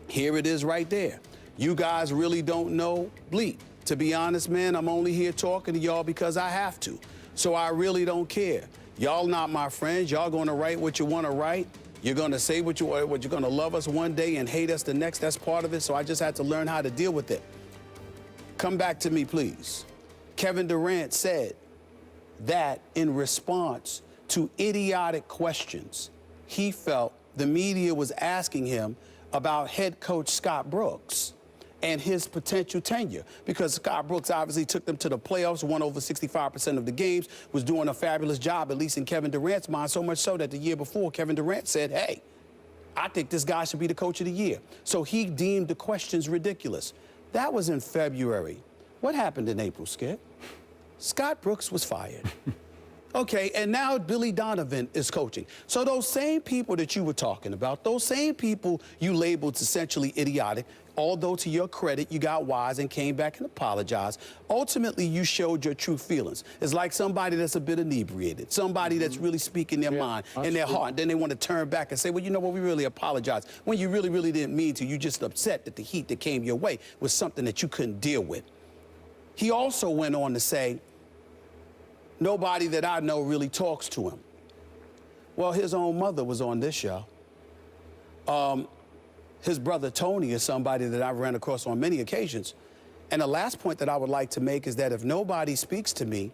Here it is right there. You guys really don't know bleep. To be honest, man, I'm only here talking to y'all because I have to. So I really don't care. Y'all not my friends. Y'all going to write what you want to write. You're going to say what you're going to love us one day and hate us the next. That's part of it. So I just had to learn how to deal with it. Come back to me, please. Kevin Durant said that in response to idiotic questions he felt the media was asking him about head coach Scott Brooks and his potential tenure, because Scott Brooks obviously took them to the playoffs, won over 65% of the games, was doing a fabulous job, at least in Kevin Durant's mind, so much so that the year before, Kevin Durant said, hey, I think this guy should be the coach of the year. So he deemed the questions ridiculous. That was in February. What happened in April, Skip? Scott Brooks was fired. Okay, and now Billy Donovan is coaching. So those same people that you were talking about, those same people you labeled essentially idiotic, although to your credit, you got wise and came back and apologized, ultimately you showed your true feelings. It's like somebody that's a bit inebriated, somebody that's really speaking their mind and their heart, and then they want to turn back and say, well, you know what, we really apologize. When you really, really didn't mean to, you just upset that the heat that came your way was something that you couldn't deal with. He also went on to say, nobody that I know really talks to him. Well, his own mother was on this show. His brother Tony is somebody that I've ran across on many occasions. And the last point that I would like to make is that if nobody speaks to me,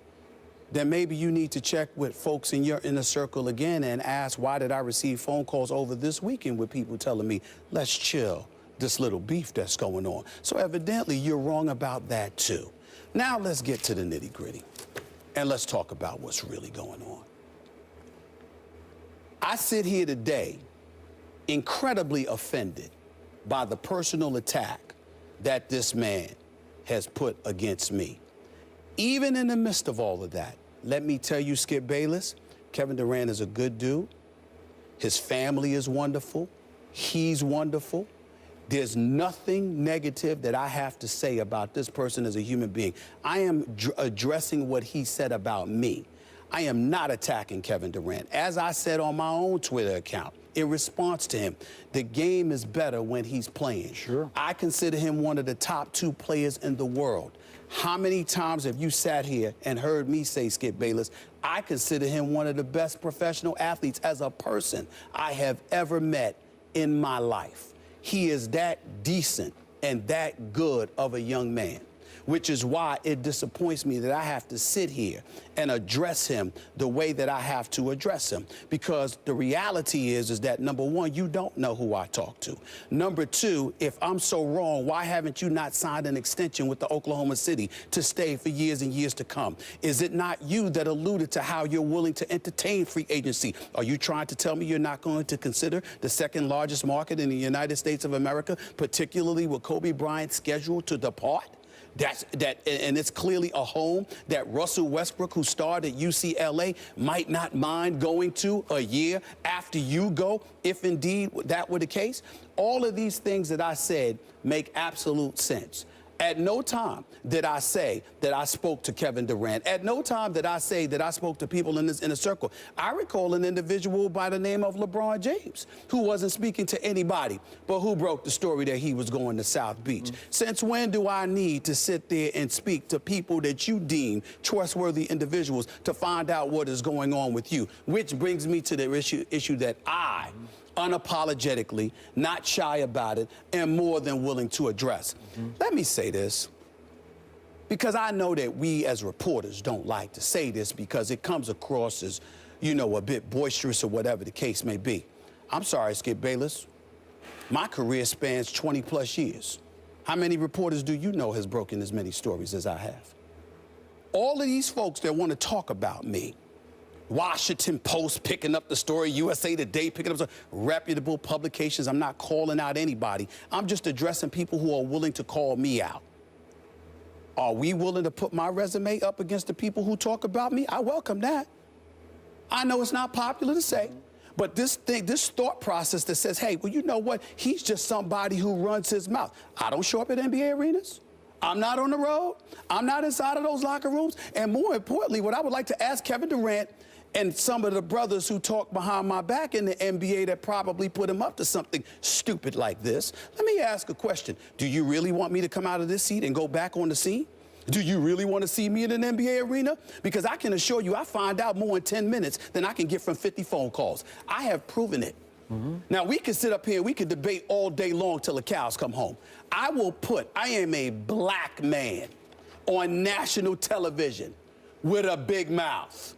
then maybe you need to check with folks in your inner circle again and ask, why did I receive phone calls over this weekend with people telling me, let's chill this little beef that's going on. So evidently you're wrong about that too. Now let's get to the nitty gritty and let's talk about what's really going on. I sit here today incredibly offended by the personal attack that this man has put against me. Even in the midst of all of that, let me tell you, Skip Bayless, Kevin Durant is a good dude. His family is wonderful. He's wonderful. There's nothing negative that I have to say about this person as a human being. I am addressing what he said about me. I am not attacking Kevin Durant. As I said on my own Twitter account, in response to him, the game is better when he's playing. Sure. I consider him one of the top 2 players in the world. How many times have you sat here and heard me say, Skip Bayless, I consider him one of the best professional athletes as a person I have ever met in my life. He is that decent and that good of a young man, which is why it disappoints me that I have to sit here and address him the way that I have to address him. Because the reality is that, number one, you don't know who I talk to. Number two, if I'm so wrong, why haven't you not signed an extension with the Oklahoma City to stay for years and years to come? Is it not you that alluded to how you're willing to entertain free agency? Are you trying to tell me you're not going to consider the second largest market in the United States of America, particularly with Kobe Bryant scheduled to depart? And it's clearly a home that Russell Westbrook, who starred at UCLA, might not mind going to a year after you go, if indeed that were the case. All of these things that I said make absolute sense. At no time did I say that I spoke to Kevin Durant. At no time did I say that I spoke to people in this inner circle. I recall an individual by the name of LeBron James who wasn't speaking to anybody, but who broke the story that he was going to South Beach. Since when do I need to sit there and speak to people that you deem trustworthy individuals to find out what is going on with you? Which brings me to the issue that I unapologetically, not shy about it, and more than willing to address. Let me say this, because I know that we as reporters don't like to say this because it comes across as, you know, a bit boisterous or whatever the case may be. I'm sorry, Skip Bayless. My career spans 20 plus years. How many reporters do you know has broken as many stories as I have? All of these folks that want to talk about me, Washington Post picking up the story, USA Today picking up the story, reputable publications. I'm not calling out anybody. I'm just addressing people who are willing to call me out. Are we willing to put my resume up against the people who talk about me? I welcome that. I know it's not popular to say, but this thought process that says, hey, well, you know what? He's just somebody who runs his mouth. I don't show up at NBA arenas. I'm not on the road. I'm not inside of those locker rooms. And more importantly, what I would like to ask Kevin Durant and some of the brothers who talk behind my back in the NBA that probably put him up to something stupid like this. Let me ask a question. Do you really want me to come out of this seat and go back on the scene? Do you really want to see me in an NBA arena? Because I can assure you I find out more in 10 minutes than I can get from 50 phone calls. I have proven it. Now, we can sit up here and we can debate all day long till the cows come home. I am a black man on national television with a big mouth.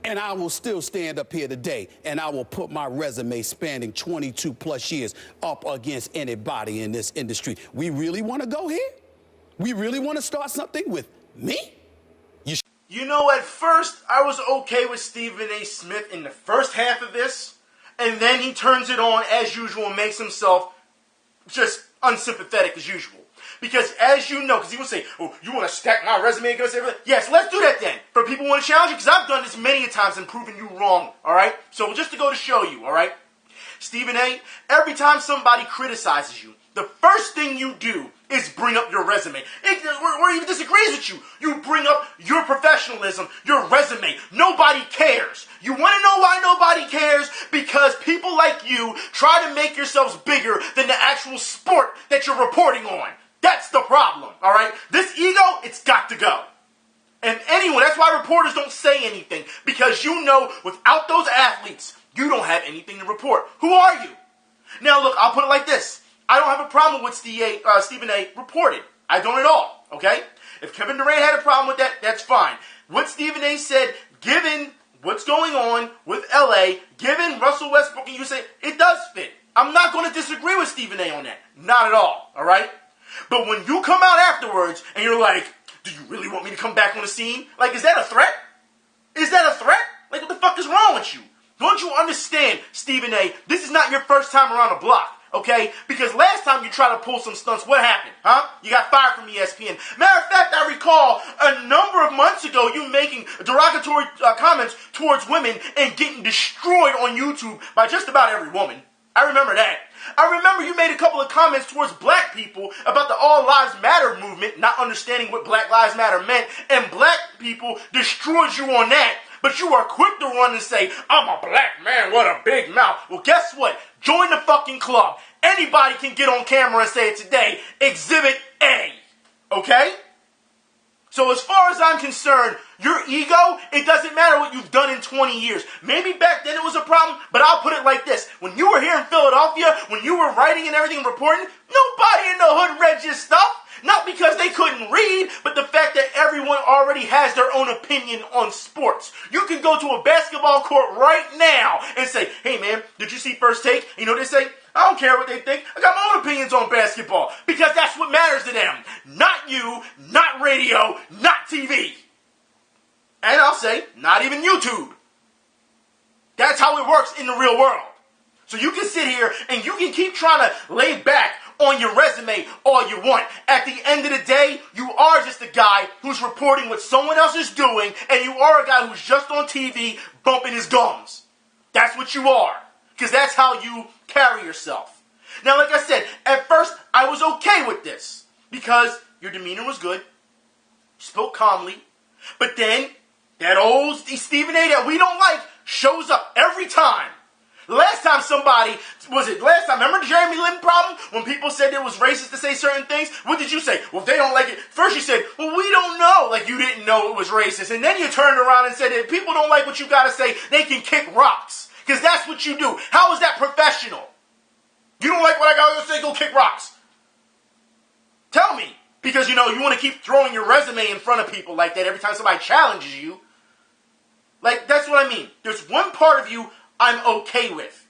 And I will still stand up here today and I will put my resume spanning 22 plus years up against anybody in this industry. We really want to go here? We really want to start something with me? You know, at first, I was okay with Stephen A. Smith in the first half of this, and then he turns it on as usual and makes himself just unsympathetic as usual. Because as you know, because he will say, oh, you want to stack my resume against everything? Yes, let's do that then. For people who want to challenge you, because I've done this many a times and proven you wrong, all right? So just to go to show you, all right? Stephen A., every time somebody criticizes you, the first thing you do is bring up your resume. Or even disagrees with you. You bring up your professionalism, your resume. Nobody cares. You want to know why nobody cares? Because people like you try to make yourselves bigger than the actual sport that you're reporting on. That's the problem, all right? This ego, it's got to go. And anyway, that's why reporters don't say anything. Because you know, without those athletes, you don't have anything to report. Who are you? Now, look, I'll put it like this. I don't have a problem with what Stephen A. reported. I don't at all, okay? If Kevin Durant had a problem with that, that's fine. What Stephen A. said, given what's going on with LA, given Russell Westbrook, and you say, it does fit. I'm not going to disagree with Stephen A. on that. Not at all, all right? But when you come out afterwards and you're like, do you really want me to come back on the scene? Like, is that a threat? Is that a threat? Like, what the fuck is wrong with you? Don't you understand, Stephen A., this is not your first time around the block, okay? Because last time you tried to pull some stunts, what happened, huh? You got fired from ESPN. Matter of fact, I recall a number of months ago you making derogatory comments towards women and getting destroyed on YouTube by just about every woman. I remember that. I remember you made a couple of comments towards black people about the All Lives Matter movement, not understanding what Black Lives Matter meant, and black people destroyed you on that. But you are quick to run and say, I'm a black man, what a big mouth. Well, guess what? Join the fucking club. Anybody can get on camera and say it today. Exhibit A. Okay? So as far as I'm concerned, your ego, it doesn't matter what you've done in 20 years. Maybe back then it was a problem, but I'll put it like this. When you were here in Philadelphia, when you were writing and everything and reporting, nobody in the hood read your stuff. Not because they couldn't read, but the fact that everyone already has their own opinion on sports. You can go to a basketball court right now and say, hey man, did you see First Take? You know what they say? I don't care what they think. I got my own opinions on basketball. Because that's what matters to them. Not you, not radio, not TV. And I'll say, not even YouTube. That's how it works in the real world. So you can sit here and you can keep trying to lay back on your resume all you want. At the end of the day, you are just a guy who's reporting what someone else is doing, and you are a guy who's just on TV bumping his gums. That's what you are. Because that's how you carry yourself. Now, like I said, at first, I was okay with this. Because your demeanor was good. You spoke calmly. But then, that old Stephen A. that we don't like shows up every time. Last time, remember Jeremy Lin problem? When people said it was racist to say certain things? What did you say? Well, if they don't like it, first you said, well, we don't know. Like you didn't know it was racist. And then you turned around and said, if people don't like what you gotta say, they can kick rocks. Because that's what you do. How is that professional? You don't like what I gotta say, go kick rocks. Tell me. Because, you want to keep throwing your resume in front of people like that every time somebody challenges you. Like, that's what I mean. There's one part of you I'm okay with.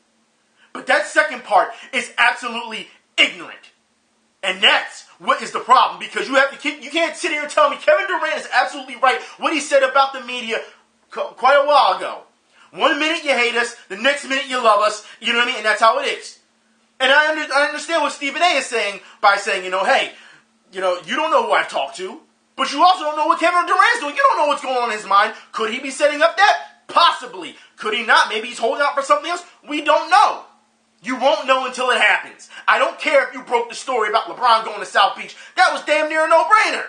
But that second part is absolutely ignorant. And that's what is the problem. Because you can't sit here and tell me Kevin Durant is absolutely right what he said about the media quite a while ago. 1 minute you hate us, the next minute you love us, you know what I mean? And that's how it is. And I understand what Stephen A. is saying by saying, hey, you don't know who I've talked to, but you also don't know what Kevin Durant's doing. You don't know what's going on in his mind. Could he be setting up that? Possibly. Could he not? Maybe he's holding out for something else. We don't know. You won't know until it happens. I don't care if you broke the story about LeBron going to South Beach. That was damn near a no-brainer.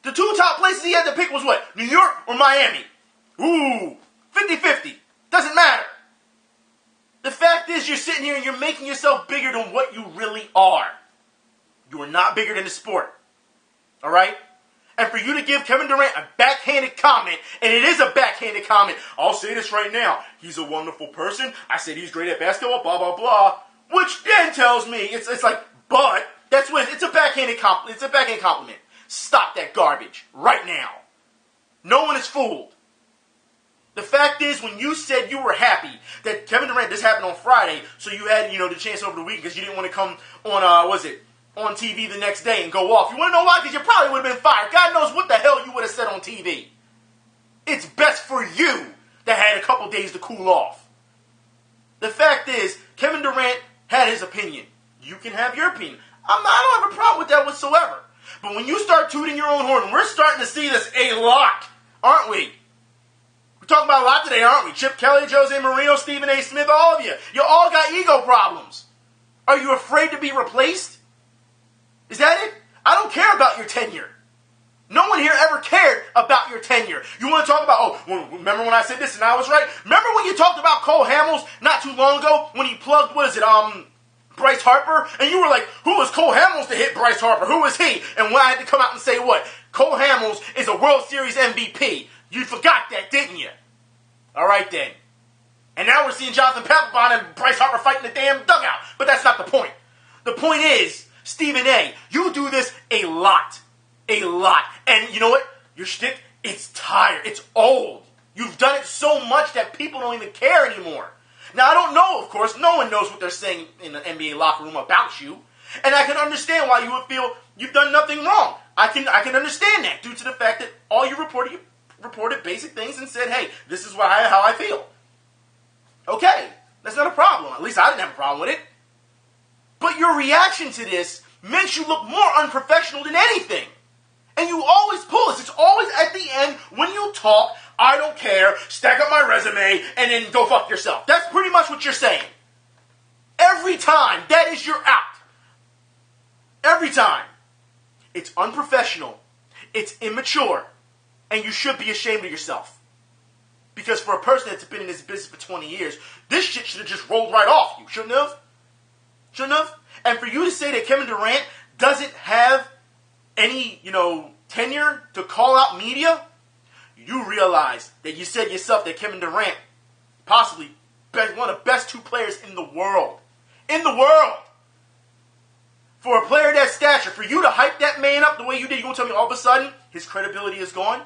The two top places he had to pick was what? New York or Miami? Ooh, 50-50. Doesn't matter. The fact is you're sitting here and you're making yourself bigger than what you really are. You are not bigger than the sport. All right? And for you to give Kevin Durant a backhanded comment, and it is a backhanded comment, I'll say this right now, he's a wonderful person, I said he's great at basketball, blah, blah, blah, which then tells me, it's like, but, that's when, it's a backhanded compliment. Stop that garbage, right now. No one is fooled. The fact is, when you said you were happy that Kevin Durant, this happened on Friday, so you had, the chance over the week because you didn't want to come on, on TV the next day and go off. You want to know why? Because you probably would have been fired. God knows what the hell you would have said on TV. It's best for you that had a couple days to cool off. The fact is, Kevin Durant had his opinion. You can have your opinion. I don't have a problem with that whatsoever. But when you start tooting your own horn, we're starting to see this a lot, aren't we? We're talking about a lot today, aren't we? Chip Kelly, Jose Mourinho, Stephen A. Smith, all of you. You all got ego problems. Are you afraid to be replaced? Is that it? I don't care about your tenure. No one here ever cared about your tenure. You want to talk about, remember when I said this and I was right? Remember when you talked about Cole Hamels not too long ago when he plugged, Bryce Harper? And you were like, who is Cole Hamels to hit Bryce Harper? Who is he? And when I had to come out and say what? Cole Hamels is a World Series MVP. You forgot that, didn't you? All right then. And now we're seeing Jonathan Papelbon and Bryce Harper fighting the damn dugout. But that's not the point. The point is, Stephen A., you do this a lot. A lot. And you know what? Your shtick, it's tired. It's old. You've done it so much that people don't even care anymore. Now, I don't know, of course. No one knows what they're saying in the NBA locker room about you. And I can understand why you would feel you've done nothing wrong. I can understand that due to the fact that all you reported basic things and said, hey, this is how I feel. Okay, that's not a problem. At least I didn't have a problem with it. But your reaction to this makes you look more unprofessional than anything. And you always pull this. It's always at the end when you talk, I don't care, stack up my resume, and then go fuck yourself. That's pretty much what you're saying. Every time, that is your out. Every time. It's unprofessional. It's immature. And you should be ashamed of yourself. Because for a person that's been in this business for 20 years, this shit should have just rolled right off you. Shouldn't have? Shouldn't have? And for you to say that Kevin Durant doesn't have any, tenure to call out media, you realize that you said yourself that Kevin Durant, possibly one of the best two players in the world. In the world! For a player of that stature, for you to hype that man up the way you did, you going to tell me all of a sudden his credibility is gone?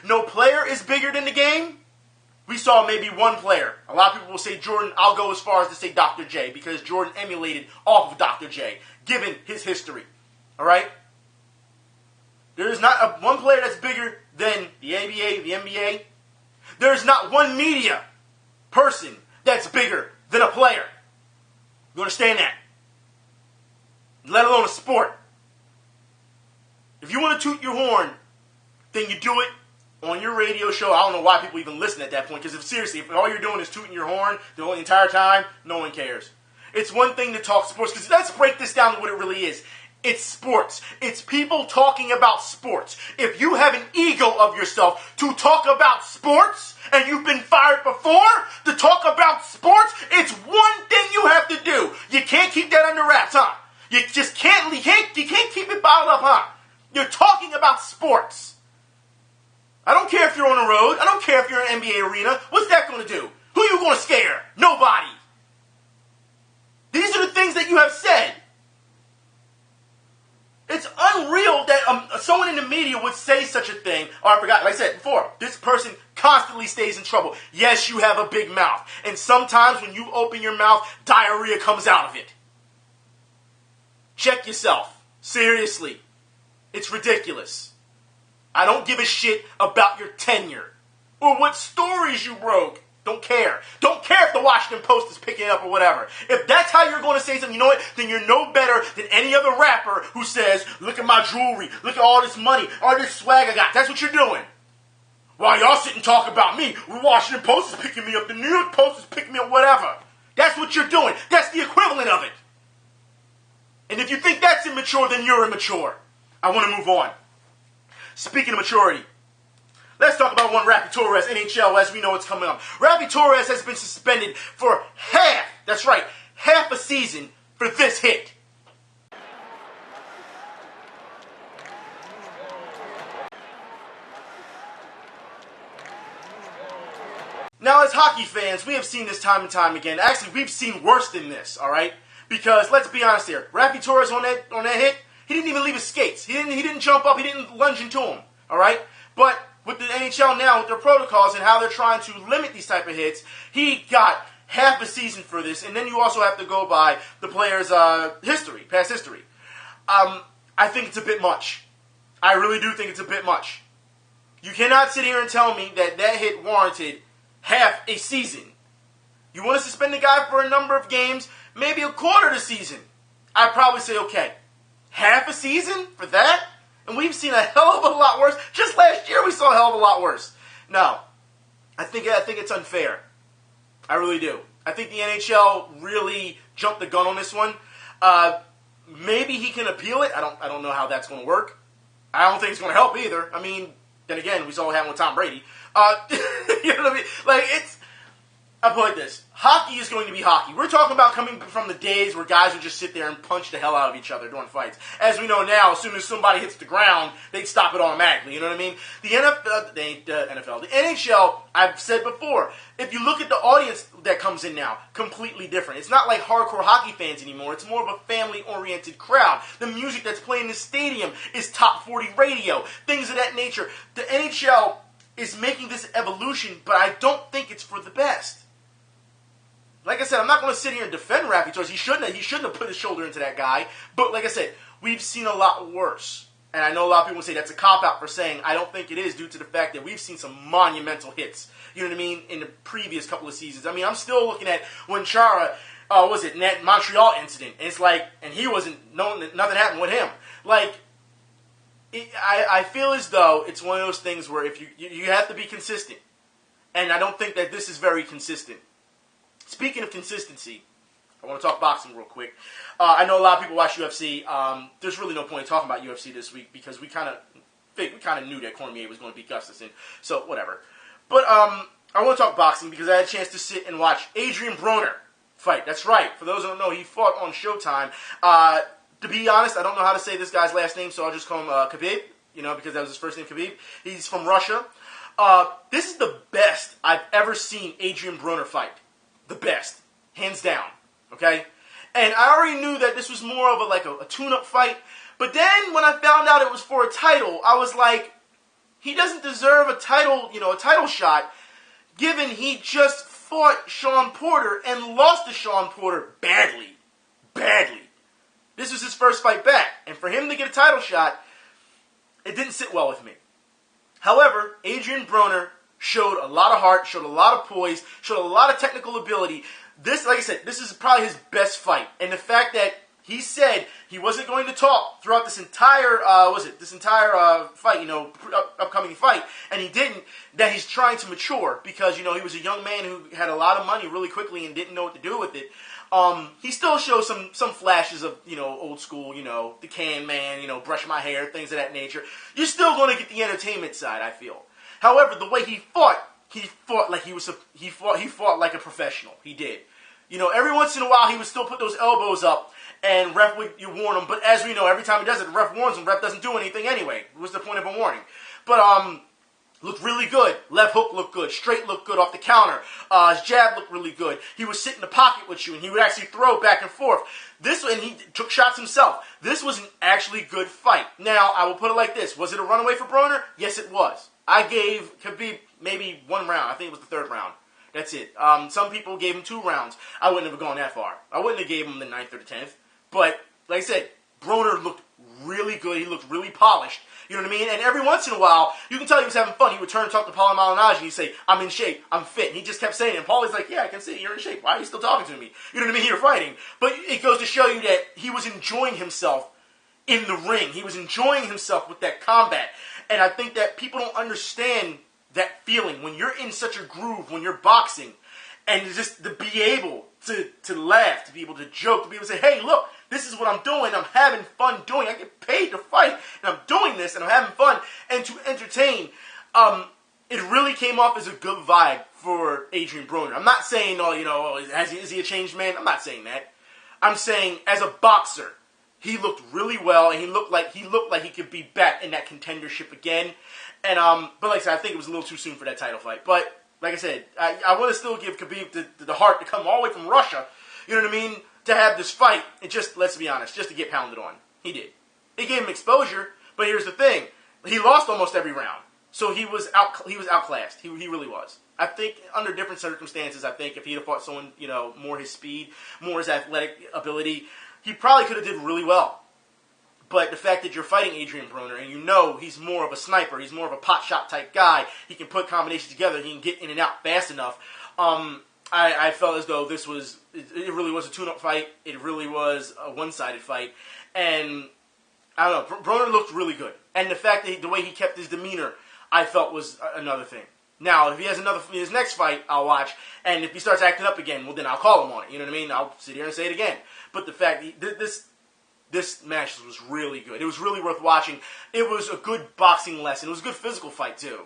No player is bigger than the game? We saw maybe one player. A lot of people will say Jordan. I'll go as far as to say Dr. J, because Jordan emulated off of Dr. J, given his history. All right? There is not one player that's bigger than the ABA, the NBA. There is not one media person that's bigger than a player. You understand that? Let alone a sport. If you want to toot your horn, then you do it on your radio show. I don't know why people even listen at that point, because if all you're doing is tooting your horn the whole entire time, no one cares. It's one thing to talk sports, because let's break this down to what it really is. It's sports. It's people talking about sports. If you have an ego of yourself to talk about sports, and you've been fired before to talk about sports, it's one thing you have to do. You can't keep that under wraps, huh? You just can't keep it bottled up, huh? You're talking about sports. I don't care if you're on the road. I don't care if you're in an NBA arena. What's that going to do? Who are you going to scare? Nobody. These are the things that you have said. It's unreal that someone in the media would say such a thing. Oh, I forgot. Like I said before, this person constantly stays in trouble. Yes, you have a big mouth. And sometimes when you open your mouth, diarrhea comes out of it. Check yourself. Seriously. It's ridiculous. I don't give a shit about your tenure or what stories you broke. Don't care. Don't care if the Washington Post is picking it up or whatever. If that's how you're going to say something, you know what? Then you're no better than any other rapper who says, look at my jewelry, look at all this money, all this swag I got. That's what you're doing. While y'all sit and talk about me, the Washington Post is picking me up, the New York Post is picking me up, whatever. That's what you're doing. That's the equivalent of it. And if you think that's immature, then you're immature. I want to move on. Speaking of maturity, let's talk about one Raffi Torres, NHL, as we know it's coming up. Raffi Torres has been suspended for half a season for this hit. Now, as hockey fans, we have seen this time and time again. Actually, we've seen worse than this, all right? Because, let's be honest here, Raffi Torres on that hit, he didn't even leave his skates. He didn't jump up. He didn't lunge into him, all right? But with the NHL now, with their protocols and how they're trying to limit these type of hits, he got half a season for this, and then you also have to go by the player's past history. I think it's a bit much. I really do think it's a bit much. You cannot sit here and tell me that hit warranted half a season. You want to suspend the guy for a number of games, maybe a quarter of the season. I'd probably say, okay, half a season for that? And we've seen a hell of a lot worse. Just last year we saw a hell of a lot worse. No, I think it's unfair. I really do. I think the NHL really jumped the gun on this one. Maybe he can appeal it. I don't know how that's going to work. I don't think it's going to help either. I mean, then again, we saw what happened with Tom Brady. You know what I mean? Like, I put it like this. Hockey is going to be hockey. We're talking about coming from the days where guys would just sit there and punch the hell out of each other during fights. As we know now, as soon as somebody hits the ground, they'd stop it automatically. You know what I mean? The NFL, the NHL, I've said before, if you look at the audience that comes in now, completely different. It's not like hardcore hockey fans anymore. It's more of a family-oriented crowd. The music that's playing in the stadium is top 40 radio, things of that nature. The NHL is making this evolution, but I don't think it's for the best. Like I said, I'm not going to sit here and defend Raffi Torres. He shouldn't have put his shoulder into that guy. But like I said, we've seen a lot worse. And I know a lot of people say that's a cop-out for saying I don't think it is due to the fact that we've seen some monumental hits. You know what I mean? In the previous couple of seasons. I mean, I'm still looking at when Chara, that Montreal incident. And it's like, and he wasn't, nothing happened with him. Like, I feel as though it's one of those things where if you have to be consistent. And I don't think that this is very consistent. Speaking of consistency, I want to talk boxing real quick. I know a lot of people watch UFC. There's really no point in talking about UFC this week because we kind of knew that Cormier was going to beat Gustafsson. So whatever. But I want to talk boxing because I had a chance to sit and watch Adrian Broner fight. That's right. For those who don't know, he fought on Showtime. To be honest, I don't know how to say this guy's last name, so I'll just call him Khabib. Because that was his first name, Khabib. He's from Russia. This is the best I've ever seen Adrian Broner fight. The best. Hands down. Okay? And I already knew that this was more of a tune-up fight. But then when I found out it was for a title, I was like, he doesn't deserve a title shot, given he just fought Sean Porter and lost to Sean Porter badly. Badly. This was his first fight back. And for him to get a title shot, it didn't sit well with me. However, Adrian Broner showed a lot of heart, showed a lot of poise, showed a lot of technical ability. This, like I said, this is probably his best fight. And the fact that he said he wasn't going to talk throughout this entire, fight, upcoming fight, and he didn't, that he's trying to mature because, he was a young man who had a lot of money really quickly and didn't know what to do with it. He still shows some flashes of, old school, the can man, brush my hair, things of that nature. You're still going to get the entertainment side, I feel. However, the way he fought like he fought like a professional. He did. Every once in a while he would still put those elbows up and ref would warn him. But as we know, every time he does it, the ref warns him. Ref doesn't do anything anyway. What's the point of a warning? But looked really good. Left hook looked good. Straight looked good off the counter. His jab looked really good. He would sit in the pocket with you and he would actually throw back and forth. And he took shots himself. This was an actually good fight. Now, I will put it like this. Was it a runaway for Broner? Yes, it was. I gave Khabib maybe one round. I think it was the third round. That's it. Some people gave him 2 rounds. I wouldn't have gone that far. I wouldn't have gave him the 9th or the 10th. But, like I said, Broner looked really good. He looked really polished. You know what I mean? And every once in a while, you can tell he was having fun. He would turn and talk to Paulie Malignaggi and he'd say, I'm in shape. I'm fit. And he just kept saying it. And Paulie's like, yeah, I can see you're in shape. Why are you still talking to me? You know what I mean? You're fighting. But it goes to show you that he was enjoying himself in the ring. He was enjoying himself with that combat. And I think that people don't understand that feeling when you're in such a groove, when you're boxing, and just to be able to laugh, to be able to joke, to be able to say, hey, look, this is what I'm doing. I'm having fun doing. I get paid to fight, and I'm doing this, and I'm having fun, and to entertain. It really came off as a good vibe for Adrian Broner. I'm not saying, is he a changed man? I'm not saying that. I'm saying as a boxer, he looked really well, and he looked like he could be back in that contendership again. And but like I said, I think it was a little too soon for that title fight. But like I said, I want to still give Khabib the heart to come all the way from Russia. You know what I mean? To have this fight, and just let's be honest, just to get pounded on. He did. It gave him exposure, but here's the thing: he lost almost every round, so he was outclassed. He really was. I think under different circumstances, I think if he'd have fought someone more his speed, more his athletic ability, he probably could have did really well. But the fact that you're fighting Adrian Broner and he's more of a sniper, he's more of a pot shot type guy, he can put combinations together, he can get in and out fast enough. I felt as though it really was a tune-up fight. It really was a one-sided fight. And I don't know, Broner looked really good. And the fact that the way he kept his demeanor, I felt was another thing. Now, if he has his next fight, I'll watch. And if he starts acting up again, well, then I'll call him on it. You know what I mean? I'll sit here and say it again. But the fact this match was really good. It was really worth watching. It was a good boxing lesson. It was a good physical fight, too.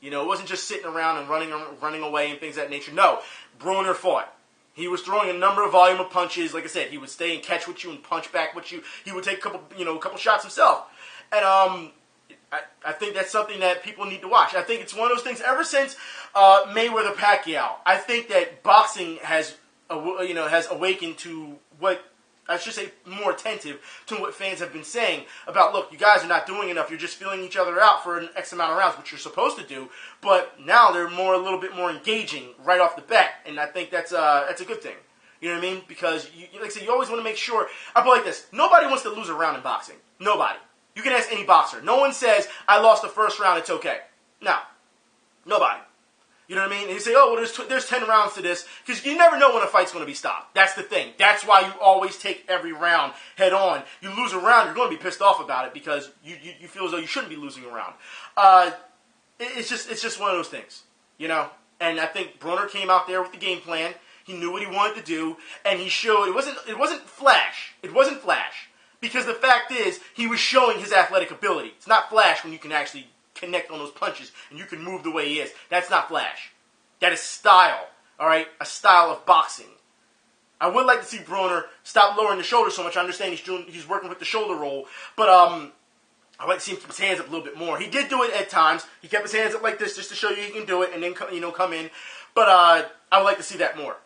You know, it wasn't just sitting around and running away and things of that nature. No, Broner fought. He was throwing a number of volume of punches. Like I said, he would stay and catch with you and punch back with you. He would take a couple shots himself. And I think that's something that people need to watch. I think it's one of those things. Ever since Mayweather Pacquiao, I think that boxing has awakened to what I should say more attentive to what fans have been saying about, look, you guys are not doing enough. You're just feeling each other out for an X amount of rounds, which you're supposed to do. But now they're a little bit more engaging right off the bat, and I think that's a good thing. You know what I mean? Because, like I said, you always want to make sure. I put it like this. Nobody wants to lose a round in boxing. Nobody. You can ask any boxer. No one says, I lost the first round, it's okay. No. Nobody. You know what I mean? And you say, oh, well, there's 10 rounds to this. Because you never know when a fight's going to be stopped. That's the thing. That's why you always take every round head on. You lose a round, you're going to be pissed off about it because you feel as though you shouldn't be losing a round. It's just one of those things, you know? And I think Broner came out there with the game plan. He knew what he wanted to do, and he showed. It wasn't flash. It wasn't flash. Because the fact is, he was showing his athletic ability. It's not flash when you can actually connect on those punches and you can move the way he is. That's not flash. That is style, all right? A style of boxing. I would like to see Broner stop lowering the shoulder so much. I understand he's working with the shoulder roll, but I'd like to see him keep his hands up a little bit more. He did do it at times. He kept his hands up like this just to show you he can do it and then come in. But I would like to see that more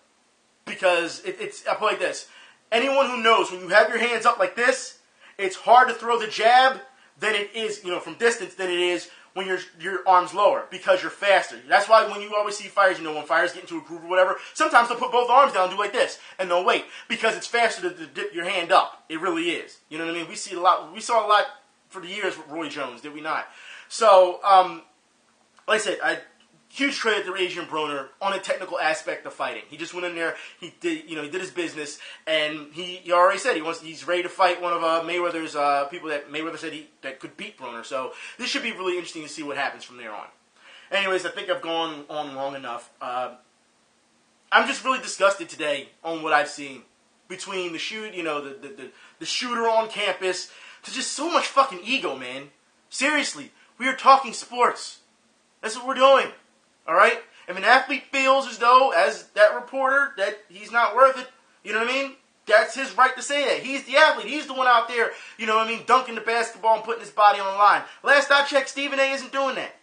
because I put it like this. Anyone who knows when you have your hands up like this, it's hard to throw the jab than it is, from distance than it is when your arm's lower because you're faster. That's why when you always see fighters, when fighters get into a groove or whatever, sometimes they'll put both arms down and do like this, and they'll wait because it's faster to dip your hand up. It really is. You know what I mean? We saw a lot for the years with Roy Jones, did we not? So, like I said, huge credit to Adrian Broner on a technical aspect of fighting. He just went in there, he did his business, and he already said he's ready to fight one of Mayweather's people that Mayweather said that could beat Broner. So this should be really interesting to see what happens from there on. Anyways, I think I've gone on long enough. I'm just really disgusted today on what I've seen between the shooter on campus to just so much fucking ego, man. Seriously, we are talking sports. That's what we're doing. All right? If an athlete feels as though, as that reporter, that he's not worth it, you know what I mean? That's his right to say that. He's the athlete. He's the one out there, dunking the basketball and putting his body on the line. Last I checked, Stephen A. isn't doing that.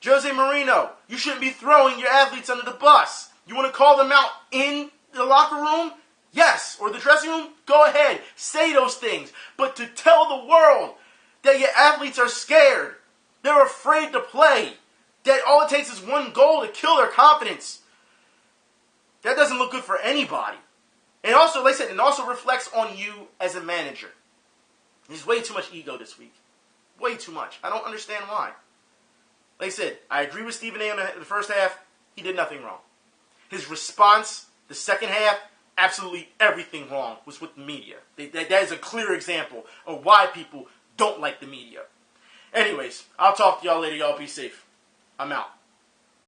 Jose Mourinho, you shouldn't be throwing your athletes under the bus. You want to call them out in the locker room? Yes. Or the dressing room? Go ahead. Say those things. But to tell the world that your athletes are scared, they're afraid to play, that all it takes is one goal to kill their confidence. That doesn't look good for anybody. And also, like I said, it also reflects on you as a manager. There's way too much ego this week. Way too much. I don't understand why. Like I said, I agree with Stephen A. on the first half. He did nothing wrong. His response, the second half, absolutely everything wrong was with the media. That is a clear example of why people don't like the media. Anyways, I'll talk to y'all later. Y'all be safe. I'm out.